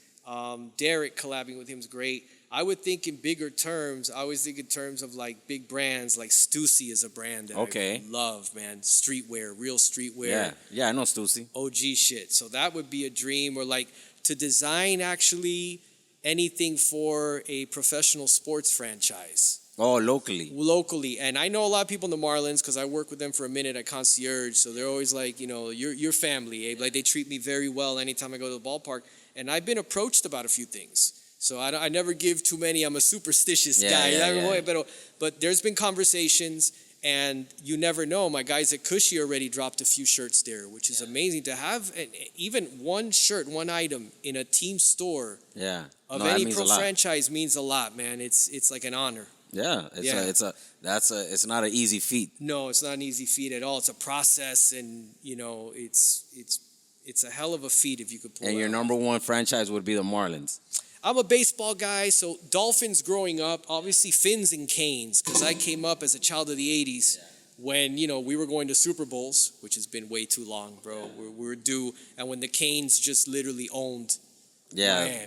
Derek collabing with him is great. I would think in bigger terms. I always think in terms of like big brands, like Stussy is a brand that I love, man. Streetwear, real streetwear. Yeah, I know Stussy. OG shit. So that would be a dream, or like to design actually anything for a professional sports franchise. Oh, locally. And I know a lot of people in the Marlins because I work with them for a minute at Concierge. So they're always like, your family, Abe. Like they treat me very well anytime I go to the ballpark. And I've been approached about a few things. So I never give too many. I'm a superstitious guy. But there's been conversations, and you never know. My guys at Cushy already dropped a few shirts there, which is amazing to have. Even one shirt, one item in a team store of any pro franchise means a lot, man. It's like an honor. Yeah, it's not an easy feat. No, it's not an easy feat at all. It's a process, and it's a hell of a feat if you could pull it. And your number one franchise would be the Marlins. I'm a baseball guy, so Dolphins growing up, obviously Fins and Canes, because I came up as a child of the 80s when, we were going to Super Bowls, which has been way too long, bro. We're due, and when the Canes just literally owned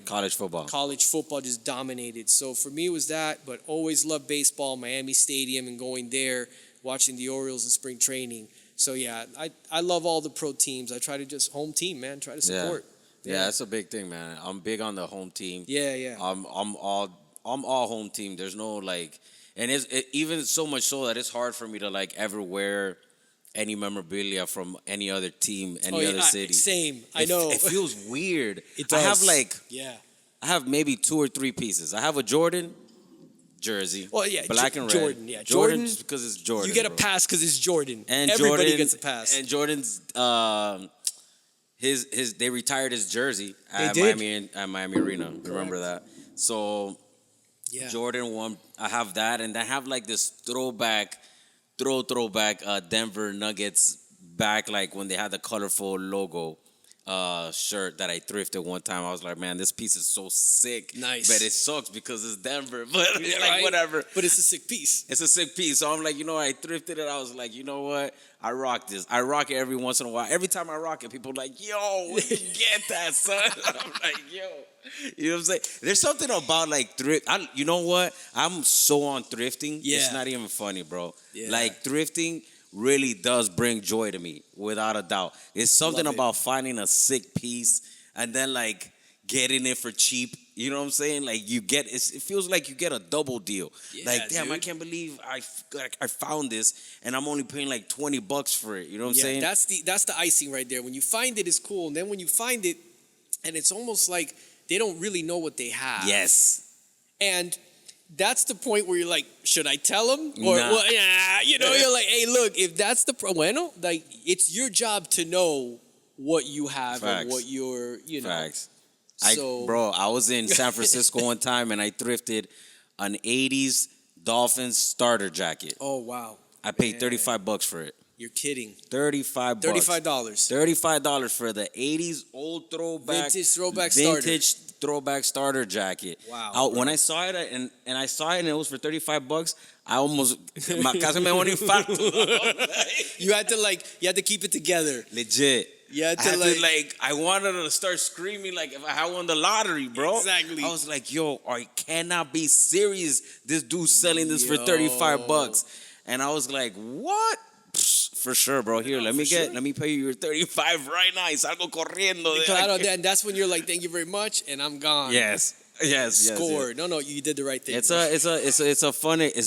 college football. College football just dominated. So for me it was that, but always loved baseball, Miami Stadium and going there, watching the Orioles in spring training. So yeah, I love all the pro teams. I try to just home team, man, try to support. Yeah, that's a big thing, man. I'm big on the home team. Yeah. I'm all home team. There's no and even so much so that it's hard for me to ever wear any memorabilia from any other team, any other city. Same. I know. It feels weird. It does. I have maybe 2 or 3 pieces. I have a Jordan jersey. Well, yeah, black and red. Jordan, yeah. Jordan just because it's Jordan. You get a pass because it's Jordan. And everybody gets a pass. And Jordan's they retired his jersey at Miami Arena. Correct. Remember that? So Jordan won. I have that, and I have this throwback Denver Nuggets back, when they had the colorful logo shirt that I thrifted one time. I was like, man, this piece is so sick. Nice. But it sucks because it's Denver. But right? whatever. But it's a sick piece. It's a sick piece. So I'm like, I thrifted it. I was like, you know what? I rock this. I rock it every once in a while. Every time I rock it, people are like, yo, where'd you get that, son? I'm like, yo. You know what I'm saying? There's something about thrift. You know what? I'm so on thrifting. Yeah. It's not even funny, bro. Yeah. Thrifting really does bring joy to me, without a doubt. It's something about finding a sick piece and then getting it for cheap. You know what I'm saying? It feels like you get a double deal. Yeah, damn, dude. I can't believe I found this and I'm only paying $20 for it. You know what I'm saying? That's the icing right there. When you find it, it's cool, and then when you find it, and it's almost like they don't really know what they have. Yes. And that's the point where you're like, should I tell them? Or, nah. You're like, hey, look, if that's it's your job to know what you have. Facts. And what you're, Facts. So, I was in San Francisco one time and I thrifted an 80s Dolphins starter jacket. Oh, wow. I paid $35 for it. You're kidding. $35. $35. $35 for the 80s old throwback. Vintage throwback starter jacket. Wow. When I saw it and I saw it and it was for $35, I almost casi me dio un infarto. You had to keep it together. Legit. You had to I wanted to start screaming like if I had won the lottery, bro. Exactly. I was like, yo, I cannot be serious. This dude's selling this for $35. And I was like, what? For sure, bro. Here, let me pay you your 35 right now. Y salgo corriendo. Claro, and that's when you're like, thank you very much, and I'm gone. Yes. Score. Yes. No, you did the right thing. It's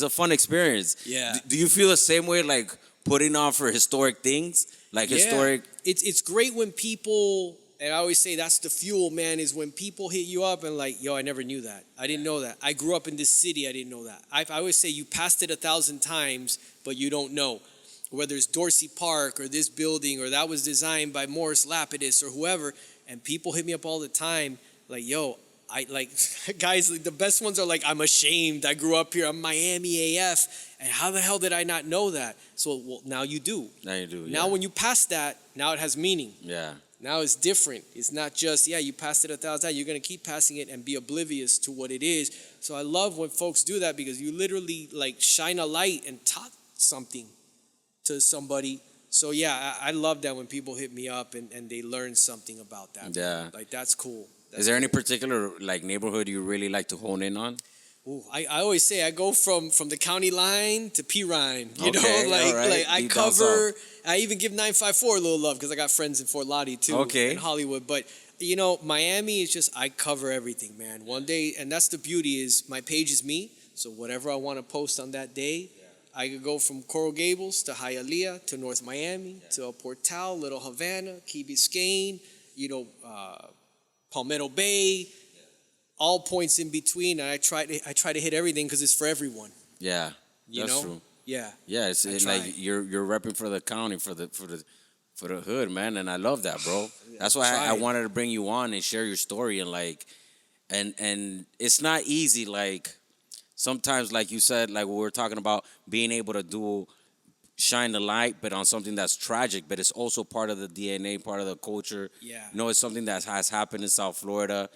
a fun experience. Yeah. Do you feel the same way like putting on for historic things? Like historic. It's great when people, and I always say that's the fuel, man, is when people hit you up and like, yo, I never knew that. I didn't know that. I grew up in this city. I didn't know that. I always say you passed it 1,000 times, but you don't know. Whether it's Dorsey Park or this building or that was designed by Morris Lapidus or whoever, and people hit me up all the time like, yo, I like, guys, like, the best ones are like, I'm ashamed. I grew up here. I'm Miami AF. And how the hell did I not know that? So now you do. Now when you pass that, now it has meaning. Yeah. Now it's different. It's not just, you passed it 1,000 times. You're going to keep passing it and be oblivious to what it is. So I love when folks do that because you literally like shine a light and taught something to somebody. So I love that when people hit me up and they learn something about that. Yeah. Like that's cool. Is there any particular like neighborhood you really like to hone in on? Ooh, I always say I go from the county line to Pirine. You know, right. like I cover. I even give 954 a little love because I got friends in Fort Lottie too. In Hollywood, but you know, Miami is just I cover everything, man. One day, and that's the beauty is my page is me. So whatever I want to post on that day, I could go from Coral Gables to Hialeah to North Miami to El Portal, Little Havana, Key Biscayne, you know, Palmetto Bay. All points in between, and I try to hit everything because it's for everyone. Yeah, you know? True. Yeah, it's like you're repping for the county, for the hood, man, and I love that, bro. That's why I wanted to bring you on and share your story and like, and it's not easy. Like sometimes, like you said, like we were talking about being able to shine the light, but on something that's tragic, but it's also part of the DNA, part of the culture. Yeah, you know, it's something that has happened in South Florida.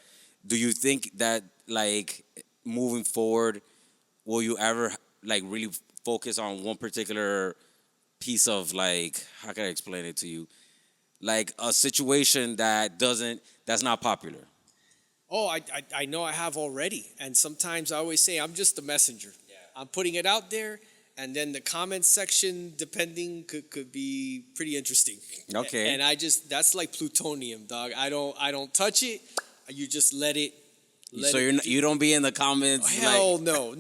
Do you think that, like, moving forward, will you ever, like, really focus on one particular piece of, like, how can I explain it to you? Like, a situation that's not popular? Oh, I know I have already. And sometimes I always say I'm just the messenger. Yeah. I'm putting it out there, and then the comment section, depending, could be pretty interesting. Okay. And that's like plutonium, dog. I don't touch it. You just let it. So you don't be in the comments. Hell no,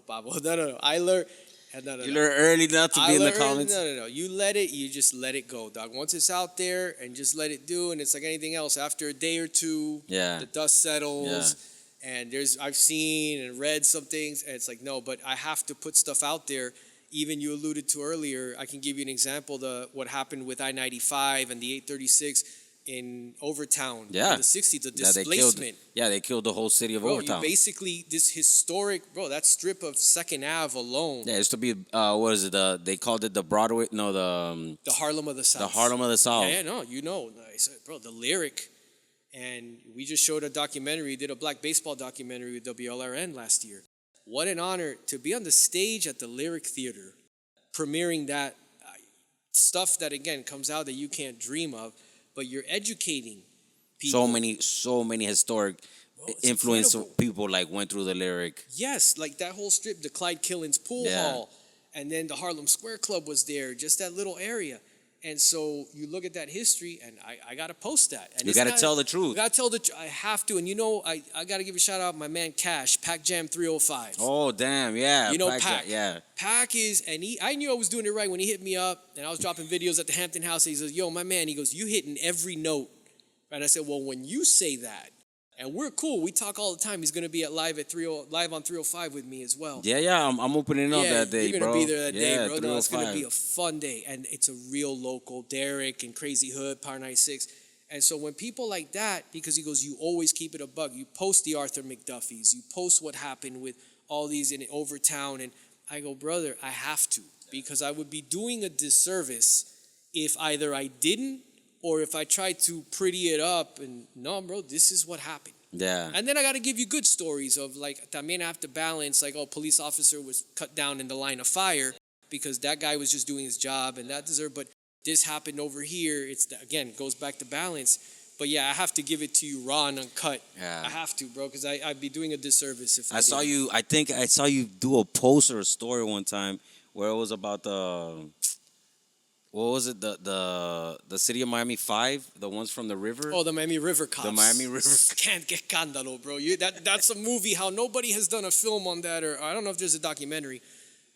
Pablo. No. I learned. You learn early not to be in the comments. No. You let it. You just let it go, dog. Once it's out there, and just let it do. And it's like anything else. After a day or two, the dust settles. Yeah. And I've seen and read some things, and it's like no, but I have to put stuff out there. Even you alluded to earlier. I can give you an example. What happened with I-95 and the 836. In Overtown, in the 60s, the displacement. They killed the whole city of Overtown. Basically, this historic, that strip of 2nd Ave alone. Yeah, it used to be, what is it, they called it the Broadway, the Harlem of the South. The Harlem of the South. Yeah, no, you know. I said, the lyric, and we just showed a documentary, did a black baseball documentary with WLRN last year. What an honor to be on the stage at the Lyric Theater, premiering that stuff that, again, comes out that you can't dream of. But you're educating people. So many historic influential people like went through the Lyric. Yes, like that whole strip, the Clyde Killens Pool Hall, and then the Harlem Square Club was there, just that little area. And so you look at that history, and I got to post that. And you got to tell the truth. You got to tell I have to. And you know, I got to give a shout out to my man Cash, Pac Jam 305. Oh, damn, yeah. You know Pac. Yeah. Pac is, and I knew I was doing it right when he hit me up, and I was dropping videos at the Hampton House. And he says, yo, my man, he goes, you hitting every note. And I said, well, when you say that, and we're cool. We talk all the time. He's going to be live on 305 with me as well. Yeah. I'm opening up that day, bro. You're going to be there that day, bro. No, it's 305. going to be a fun day. And it's a real local. Derek and Crazy Hood, Power 96. And so when people like that, because he goes, you always keep it a bug. You post the Arthur McDuffies. You post what happened with all these in Overtown. And I go, brother, I have to. because I would be doing a disservice if either I didn't or if I tried to pretty it up and no, bro, this is what happened. Yeah. And then I got to give you good stories of like, también I have to balance like, oh, police officer was cut down in the line of fire because that guy was just doing his job and that deserved, but this happened over here. It's, again, goes back to balance. But yeah, I have to give it to you raw and uncut. Yeah. I have to, bro, because I'd be doing a disservice if I saw you. I think I saw you do a post or a story one time where it was about what was it? The city of Miami 5, the ones from the river. Oh, the Miami River cops. The Miami River. Can't get scandalo, bro. That's a movie. How nobody has done a film on that, or I don't know if there's a documentary,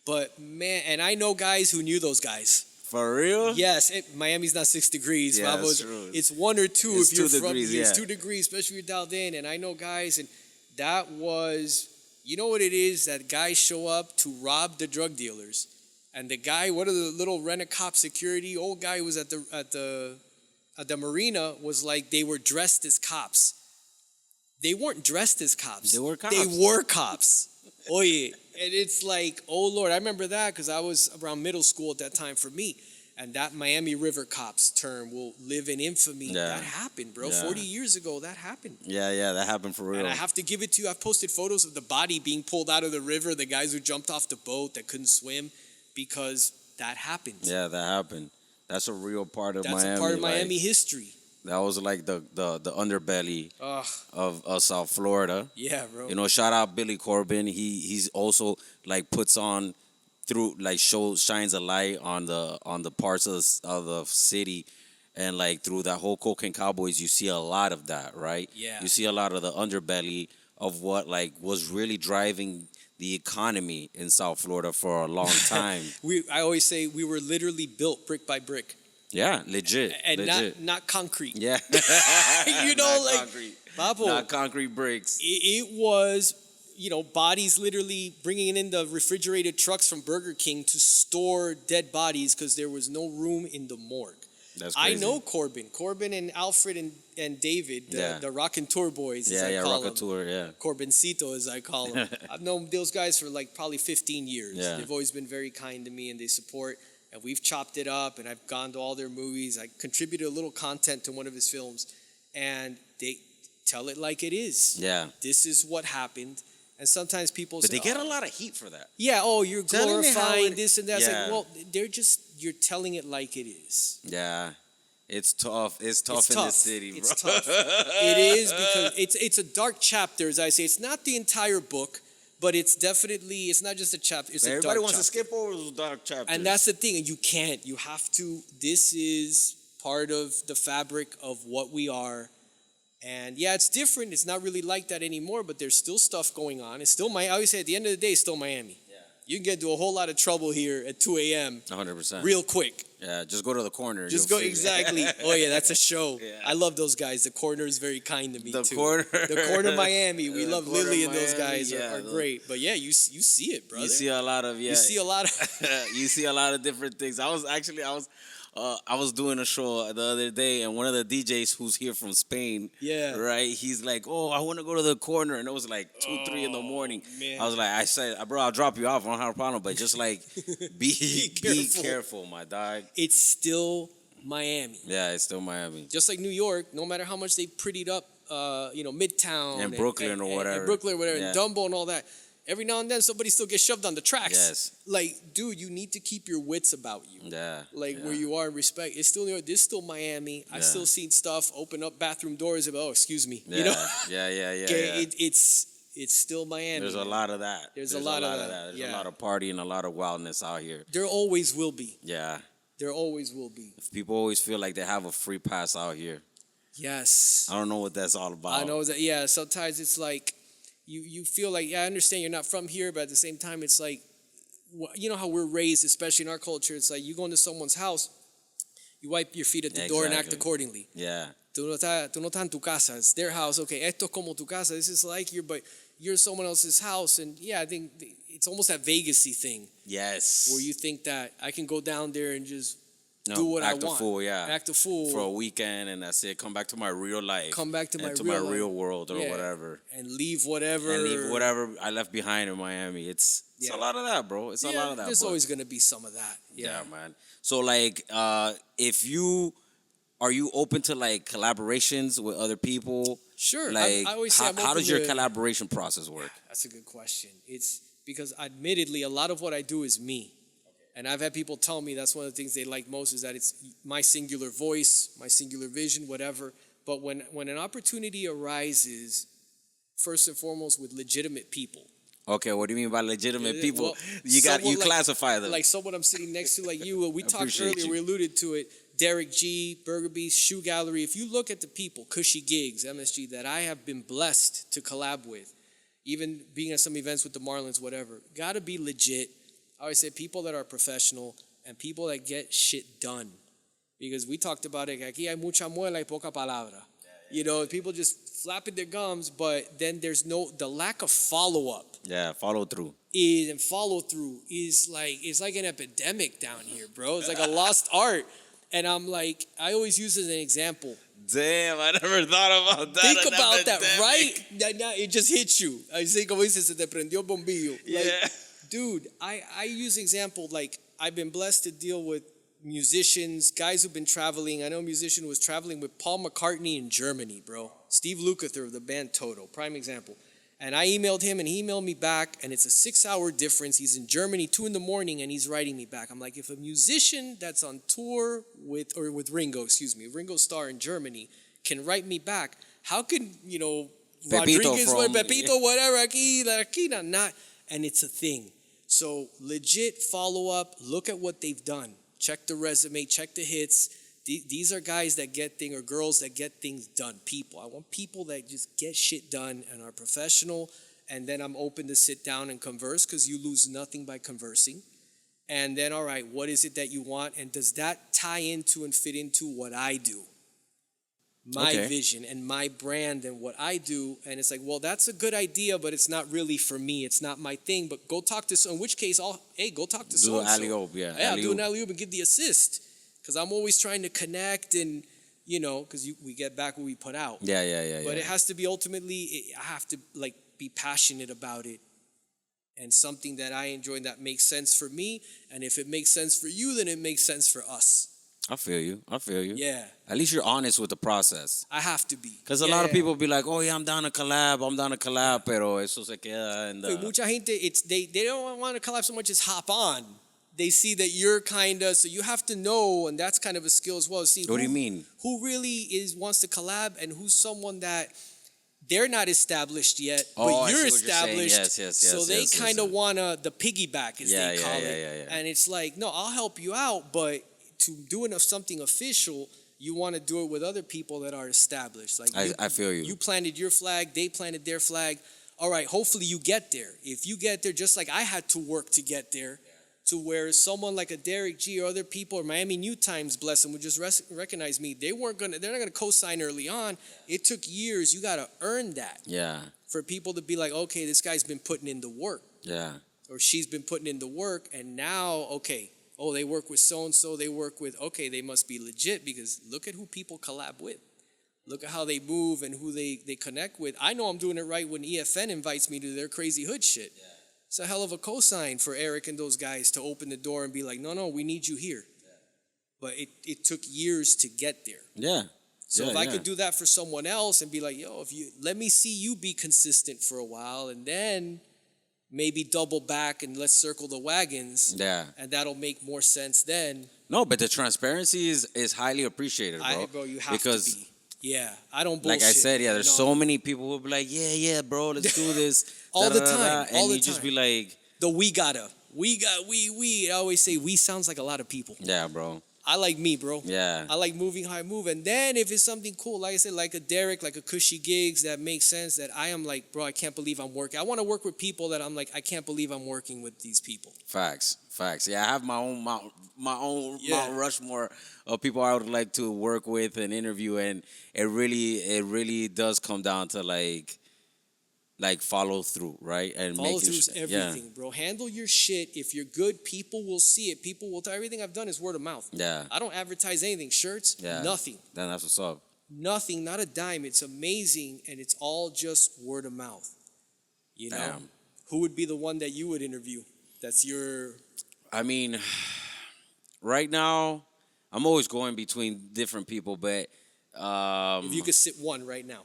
but man, and I know guys who knew those guys. For real? Yes, Miami's not 6 degrees. Yeah, that's true. It's 1 or 2 It's if you're 2 from. degrees, It's yeah. 2 degrees, especially if you're dialed in. And I know guys, and that was, you know what it is? That guys show up to rob the drug dealers, and the guy, one of the little rent-a-cop security, old guy who was at the marina, was like they were dressed as cops. They weren't dressed as cops. They were cops. They were cops. Oye, and it's like, oh Lord, I remember that because I was around middle school at that time for me. And that Miami River cops term will live in infamy. Yeah. That happened, bro. Yeah. 40 years ago, that happened. Yeah, that happened for real. And I have to give it to you. I've posted photos of the body being pulled out of the river, the guys who jumped off the boat that couldn't swim, because that happened. Yeah, that happened. That's a real part of That's Miami. a part of like, Miami history. That was like the underbelly Ugh. of South Florida. Yeah, bro. You know, shout out Billy Corbin. He's also like puts on through like shines a light on the parts of the city, and like through that whole Cocaine Cowboys, you see a lot of that, right? Yeah. You see a lot of the underbelly of what like was really driving the economy in South Florida for a long time. I always say we were literally built brick by brick. Yeah, legit. And legit. not concrete. Yeah. You know, Not like, concrete. Papo, Not concrete bricks. it was, you know, bodies literally bringing in the refrigerated trucks from Burger King to store dead bodies because there was no room in the morgue. That's I crazy. know Corbin and Alfred and David, the Rock and Tour boys, as I call them. Rocketeur, yeah. Corbincito, as I call them. I've known those guys for like probably 15 years. Yeah. They've always been very kind to me and they support. And we've chopped it up and I've gone to all their movies. I contributed a little content to one of his films. And they tell it like it is. Yeah. This is what happened. And sometimes people But say, they get a lot of heat for that. yeah, oh, you're Telling me how glorifying it- this and that. It's Yeah. like, well, you're telling it like it is. Yeah. It's tough. It's tough in this city, bro. It's tough. It is because it's a dark chapter, as I say. It's not the entire book, but it's definitely, it's not just a chapter. It's a dark Everybody wants chapter. to skip over those dark chapters. And that's the thing, and you can't. You have to. This is part of the fabric of what we are. And yeah, it's different. It's not really like that anymore, but there's still stuff going on. It's still I always say at the end of the day, it's still Miami. Yeah. You can get into a whole lot of trouble here at 2 a.m. 100%. real quick. Yeah, just go to the corner. Just you'll go, see it. exactly. Oh yeah, that's a show. Yeah. I love those guys. The Corner is very kind to me The too. Corner. The Corner Miami. We The love Corner Lily and those Miami, guys yeah, are great. But yeah, you see it, brother. You see a lot of You see a lot of you see a lot of different things. I was doing a show the other day, and one of the DJs who's here from Spain, Yeah. right? He's like, "Oh, I want to go to the corner," and it was like 2, 3 in the morning. man. I was like, I said, "Bro, I'll drop you off. I don't have a problem, but just like be careful, my dog." it's still Miami. Yeah, it's still Miami. Just like New York, no matter how much they prettied up Midtown And Brooklyn or whatever. and Brooklyn or whatever, Yeah. and Dumbo and all that. Every now and then somebody still gets shoved on the tracks. Yes. Like, dude, you need to keep your wits about you. Yeah. Like yeah. where you are in respect. It's still New York. This is still Miami. I Yeah. still seen stuff open up bathroom doors about, oh, excuse me. Yeah, You know? yeah. Okay, it's still Miami. There's a lot of that. There's a lot of that, There's yeah. a lot of party and a lot of wildness out here. There always will be. Yeah. There always will be. People always feel like they have a free pass out here. Yes. I don't know what that's all about. I know that. Yeah. Sometimes it's like you feel like, yeah, I understand you're not from here, but at the same time, it's like, you know how we're raised, especially in our culture. It's like you go into someone's house, you wipe your feet at the door and act Exactly. accordingly. Yeah. Tú no estás en tu casa. It's their house. Okay, esto es como tu casa. This is like but you're someone else's house. And yeah, I think it's almost that Vegas-y thing Yes. where you think that I can go down there and just No, do what I act a want. fool, yeah. Act a fool. For a weekend, and that's it. Come back to my real life. Come back to my and to real my life. real world or Yeah. whatever. And leave whatever. And leave whatever I left behind in Miami. It's Yeah. a lot of that, bro. It's a lot of that. There's but- always gonna be some of that. Yeah, man. So like, are you open to like collaborations with other people? Sure. Like, I always say how, I'm how open does your to- collaboration process work? That's a good question. It's because admittedly, a lot of what I do is me. And I've had people tell me that's one of the things they like most is that it's my singular voice, my singular vision, whatever. But when an opportunity arises, first and foremost with legitimate people. Okay, what do you mean by legitimate people? Well, you someone like- classify them. Like someone I'm sitting next to, like you. We talked Appreciate earlier, you. we alluded to it. Derek G, Burger Beast, Shoe Gallery. If you look at the people, Cushy Gigs, MSG, that I have been blessed to collab with, even being at some events with the Marlins, whatever, gotta be legit. I always say people that are professional and people that get shit done. Because we talked about it, aquí hay mucha muela y poca palabra. You know, people just flapping their gums, but then there's the lack of follow-up. Yeah, follow through. And follow through is like, it's like an epidemic down here, bro. It's like a lost art. And I'm like, I always use it as an example. Damn, I never thought about that. Think about that, right? Now it just hits you. I say, como dices, se te prendió bombillo. Yeah. Like, dude, I use example, like, I've been blessed to deal with musicians, guys who've been traveling. I know a musician was traveling with Paul McCartney in Germany, bro. Steve Lukather of the band Toto, prime example. And I emailed him and he emailed me back, and it's a 6-hour difference. He's in Germany, 2 a.m, and he's writing me back. I'm like, if a musician that's on tour with Ringo Starr in Germany can write me back, how can, Pepito Rodriguez, from- Pepito, whatever, aquí, la esquina, not, and it's a thing. So legit follow up, look at what they've done. Check the resume, check the hits. These are guys that get things, or girls that get things done. People. I want people that just get shit done and are professional. And then I'm open to sit down and converse because you lose nothing by conversing. And then, all right, what is it that you want? And does that tie into and fit into what I do? My vision and my brand and what I do. And it's like, well, that's a good idea, but it's not really for me. It's not my thing. But go talk to in which case, go talk to so-and-so. Do an alley-oop, yeah. Yeah, do an alley-oop and give the assist. Because I'm always trying to connect and, because we get back what we put out. Yeah. But it has to be ultimately, I have to be passionate about it and something that I enjoy and that makes sense for me. And if it makes sense for you, then it makes sense for us. I feel you. Yeah. At least you're honest with the process. I have to be. Because a lot of people be like, oh yeah, I'm down to collab, pero eso se queda in the... Mucha gente, they don't want to collab so much as hop on. They see that you're so you have to know, and that's kind of a skill as well. See, what do you mean? Who really wants to collab, and who's someone that they're not established yet, but you're established. Yes. So they kind of want the piggyback, as they call Yeah. it. And it's like, no, I'll help you out, but to do something official, you want to do it with other people that are established. Like I feel you. You planted your flag, they planted their flag. All right, hopefully you get there. If you get there, just like I had to work to get there, to where someone like a Derek G or other people, or Miami New Times, bless them, would just recognize me. They're not gonna co-sign early on. It took years. You gotta earn that. Yeah. For people to be like, okay, this guy's been putting in the work. Yeah. Or she's been putting in the work, and now, okay, they work with so-and-so, they must be legit, because look at who people collab with. Look at how they move and who they connect with. I know I'm doing it right when EFN invites me to their crazy hood shit. Yeah. It's a hell of a cosign for Eric and those guys to open the door and be like, no, we need you here. Yeah. But it took years to get there. Yeah. So if I could do that for someone else and be like, let me see you be consistent for a while, and then maybe double back and let's circle the wagons. Yeah. And that'll make more sense then. No, but the transparency is highly appreciated, bro. Bro, you have to be. Yeah, I don't bullshit. Like I said, there's so many people who be like, yeah, bro, let's do this. All the time. And you just be like... I always say we sounds like a lot of people. Yeah, bro. I like me, bro. Yeah. I like moving how I move. And then if it's something cool, like I said, like a Derek, like a Cushy Gigs, that makes sense, that I am like, bro, I can't believe I'm working. I want to work with people that I'm like, I can't believe I'm working with these people. Facts. Yeah, I have my own Mount Rushmore of people I would like to work with and interview, and it really does come down to like like follow through, right? And Follow make through is it, yeah, everything, bro. Handle your shit. If you're good, people will see it. People will tell. Everything I've done is word of mouth. yeah, I don't advertise anything. Shirts, yeah. nothing. Then that's what's up. Nothing, not a dime. It's amazing, and it's all just word of mouth. You know, Damn. who would be the one that you would interview? That's your. I mean, right now, I'm always going between different people, but If you could sit one right now.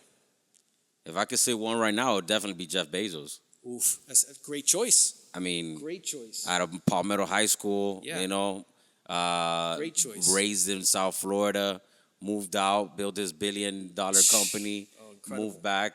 if I could say one right now, it would definitely be Jeff Bezos. Oof, that's a great choice. I mean, Great choice. out of Palmetto High School, Yeah. you know, Great choice. raised in South Florida, moved out, built this $1 billion company, incredible. moved back.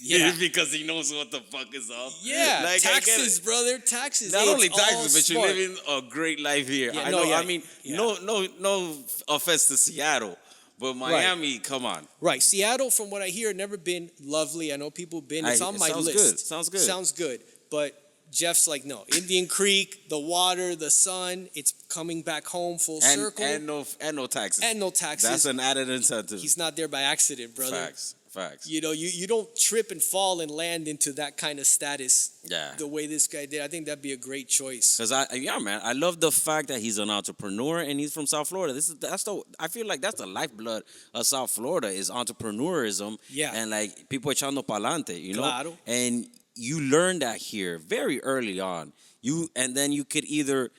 Yeah. Because he knows what the fuck is up. Yeah, Like, I get taxes, it. brother, taxes. Not Hey, only it's all taxes, but you're smart. living a great life here. Yeah, I no, know. yeah, I mean, yeah. no offense to Seattle, but Miami, come on. Right, Seattle, from what I hear, never been lovely. I know people have been. It's on my sounds list. good. Sounds good. Sounds good. But Jeff's like, no. Indian Creek, the water, the sun. It's coming back home full circle. And no taxes. And no taxes. That's an added incentive. He's not there by accident, brother. Facts. You know, you don't trip and fall and land into that kind of status. Yeah. The way this guy did. I think that'd be a great choice. Because I love the fact that he's an entrepreneur and he's from South Florida. I feel like that's the lifeblood of South Florida is entrepreneurism. Yeah. And like people echando pa'lante, you know? Claro. And you learn that here very early on. And then you could either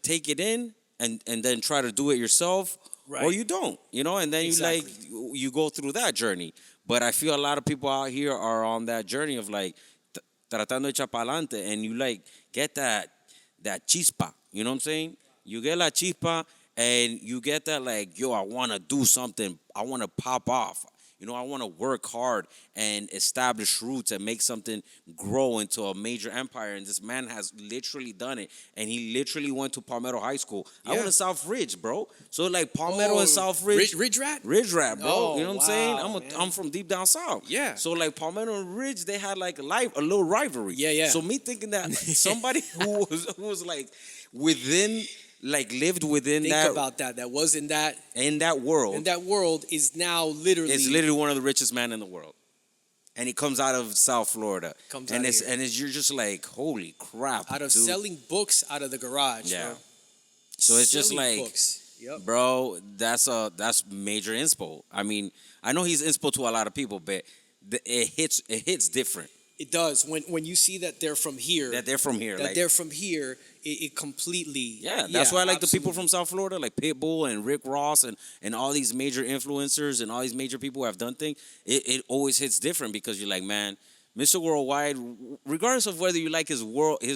take it in and then try to do it yourself, Right. or you don't, you know, and then Exactly. you go through that journey. But I feel a lot of people out here are on that journey of like tratando de echar pa'lante, and you like get that chispa, you know what I'm saying? You get la chispa and you get that like, yo, I want to do something. I want to pop off. You know, I want to work hard and establish roots and make something grow into a major empire. And this man has literally done it. And he literally went to Palmetto High School. I Yeah. went to South Ridge, bro. So like Palmetto and South Ridge. Ridge Rat? Ridge Rat, bro. Oh, you know what I'm saying? wow, man. I'm from deep down south. Yeah. So like Palmetto and Ridge, they had like a little rivalry. Yeah. So me thinking that somebody who was like within, like lived within Think that about that. That was in that world. and that world is now literally. It's literally one of the richest men in the world, and he comes out of South Florida. Comes and out it's here. and it's you're just like, holy crap, out of dude. selling books out of the garage. Yeah. Bro. So it's just Selling like, books. Yep. bro, that's major inspo. I mean, I know he's inspo to a lot of people, but it hits different. It does when you see that they're from here. That they're from here. That like, they're from here. It completely. yeah, that's why I like the people absolutely. from South Florida, like Pitbull and Rick Ross and all these major influencers and all these major people who have done things. It always hits different because you're like, man, Mr. Worldwide, regardless of whether you like his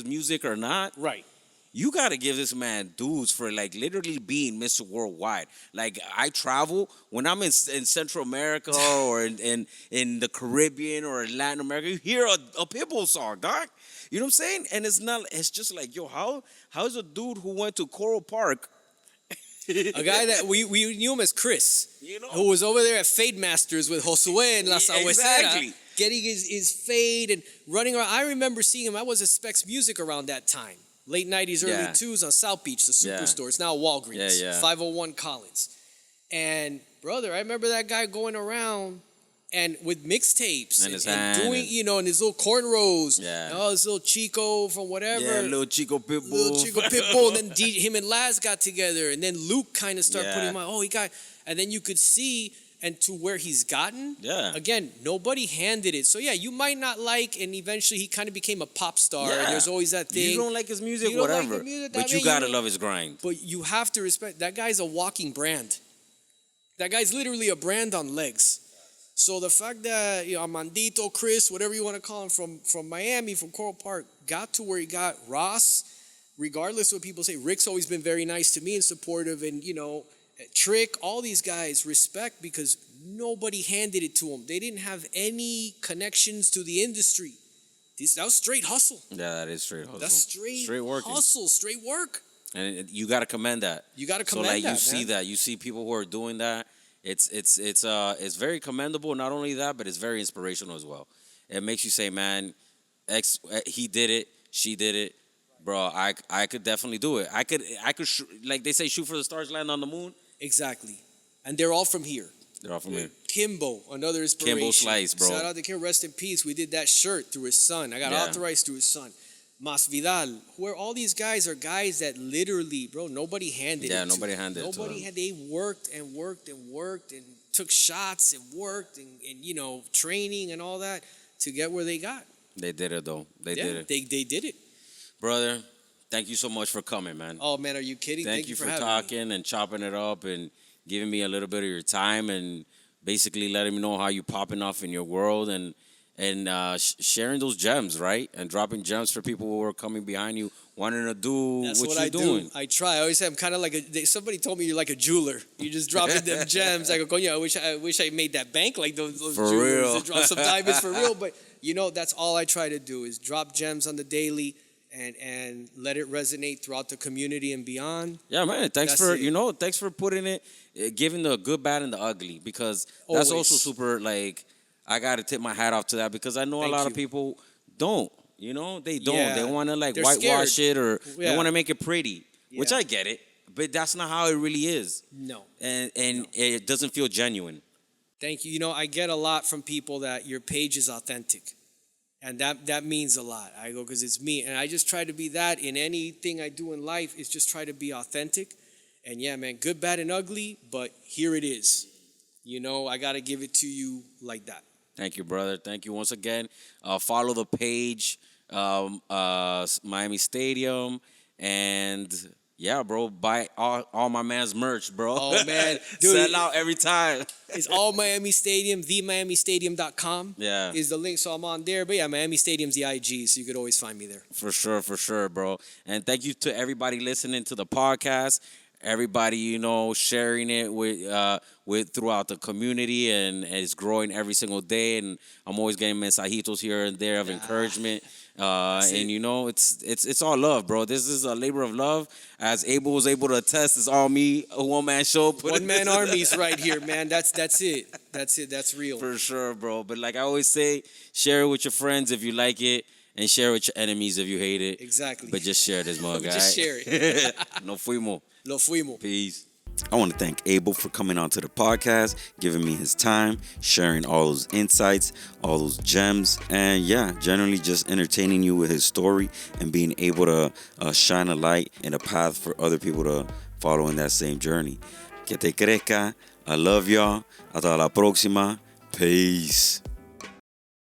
music or not, Right. you got to give this man dues for like literally being Mr. Worldwide. Like I travel when I'm in Central America or in the Caribbean or in Latin America, you hear a Pitbull song, dog. You know what I'm saying? And it's just like, yo, how's a dude who went to Coral Park, A guy that we knew him as Chris, You know? who was over there at Fade Masters with Josue and La Sabuesera, Exactly. getting his fade and running around. I remember seeing him. I was at Specs Music around that time. Late 90s, early Yeah. 2s on South Beach, the Yeah. Superstore. It's now Walgreens, Yeah. 501 Collins. And, brother, I remember that guy going around and with mixtapes And his and hand doing, and- you know, and his little cornrows. Yeah. Oh, his little Chico from whatever. yeah, little Chico Pitbull. Little Chico Pitbull, and then him and Laz got together, and then Luke kind of started Yeah. putting him on. Oh, he got, and then you could see, and to where he's gotten. Yeah. Again, nobody handed it. So yeah, you might not like, and eventually he kind of became a pop star. Yeah. And there's always that thing. You don't like his music, You don't like whatever. the music, but I you mean, gotta you- love his grind. But you have to respect that guy's a walking brand. That guy's literally a brand on legs. So the fact that Armandito, Chris, whatever you want to call him, from Miami, from Coral Park, got to where he got. Ross, regardless of what people say, Rick's always been very nice to me and supportive, and Trick, all these guys respect because nobody handed it to them. They didn't have any connections to the industry. That was straight hustle. Yeah, that is straight hustle. That's straight working. hustle, straight work. And you gotta commend that. You got to commend so like that, you see man. that, you see people who are doing that. It's very commendable. Not only that, but it's very inspirational as well. It makes you say, man, he did it, she did it, bro. I could definitely do it. I could like they say, shoot for the stars, land on the moon. Exactly. And they're all from here. They're all from here. Kimbo, another inspiration. Kimbo Slice, bro. Shout out to Kim, rest in peace. We did that shirt through his son. I got authorized through his son. Mas Vidal, where all these guys are guys that literally, bro, nobody handed it. Yeah, nobody handed it to them. They worked and worked and worked and took shots and worked and you know, training and all that to get where they got. They did it, though. They did it. They did it. Brother, thank you so much for coming, man. Oh, man, are you kidding? Thank you for having talking me. and chopping it up and giving me a little bit of your time and basically letting me know how you popping off in your world and sharing those gems, right? And dropping gems for people who are coming behind you, wanting to do That's what you're doing. do. I try. I always say I'm kind of like somebody told me you're like a jeweler. You just dropping them gems. I go, coño, I wish I made that bank like those for jewelers real. that drop some diamonds for real. But you know, that's all I try to do is drop gems on the daily and let it resonate throughout the community and beyond. Yeah, man. Thanks for putting it, giving the good, bad, and the ugly, because that's also super, like, I got to tip my hat off to that, because I know a lot of people don't, you know, they don't. Yeah. They want to, like, They're whitewash scared. it, or they want to make it pretty, which Yeah. I get it, but that's not how it really is. No. And it doesn't feel genuine. Thank you. You know, I get a lot from people that your page is authentic. And that means a lot. I go, because it's me. And I just try to be that in anything I do in life, is just try to be authentic. And yeah, man, good, bad, and ugly, but here it is. You know, I got to give it to you like that. Thank you, brother. Thank you once again. Follow the page, Miami Stadium, and yeah, bro, buy all my man's merch, bro. Oh, man. Dude, sell out every time. It's all Miami Stadium, themiamistadium.com. Yeah. Is the link, so I'm on there. But yeah, Miami Stadium's the IG, so you could always find me there. For sure, bro. And thank you to everybody listening to the podcast. Everybody, you know, sharing it with throughout the community, and it's growing every single day. And I'm always getting mensajitos here and there of encouragement. And you know, it's all love, bro. This is a labor of love. As Abel was able to attest, it's all me, a one-man show. One-man armies right here, man. That's it. That's real. For sure, bro. But like I always say, share it with your friends if you like it, and share it with your enemies if you hate it. Exactly. But just share this mug, Just share it. No fuimos. Lo fuimos. Peace. I want to thank Abel for coming onto the podcast, giving me his time, sharing all those insights, all those gems, and yeah, generally just entertaining you with his story and being able to shine a light in a path for other people to follow in that same journey. Que te crezca. I love y'all. Hasta la próxima. Peace.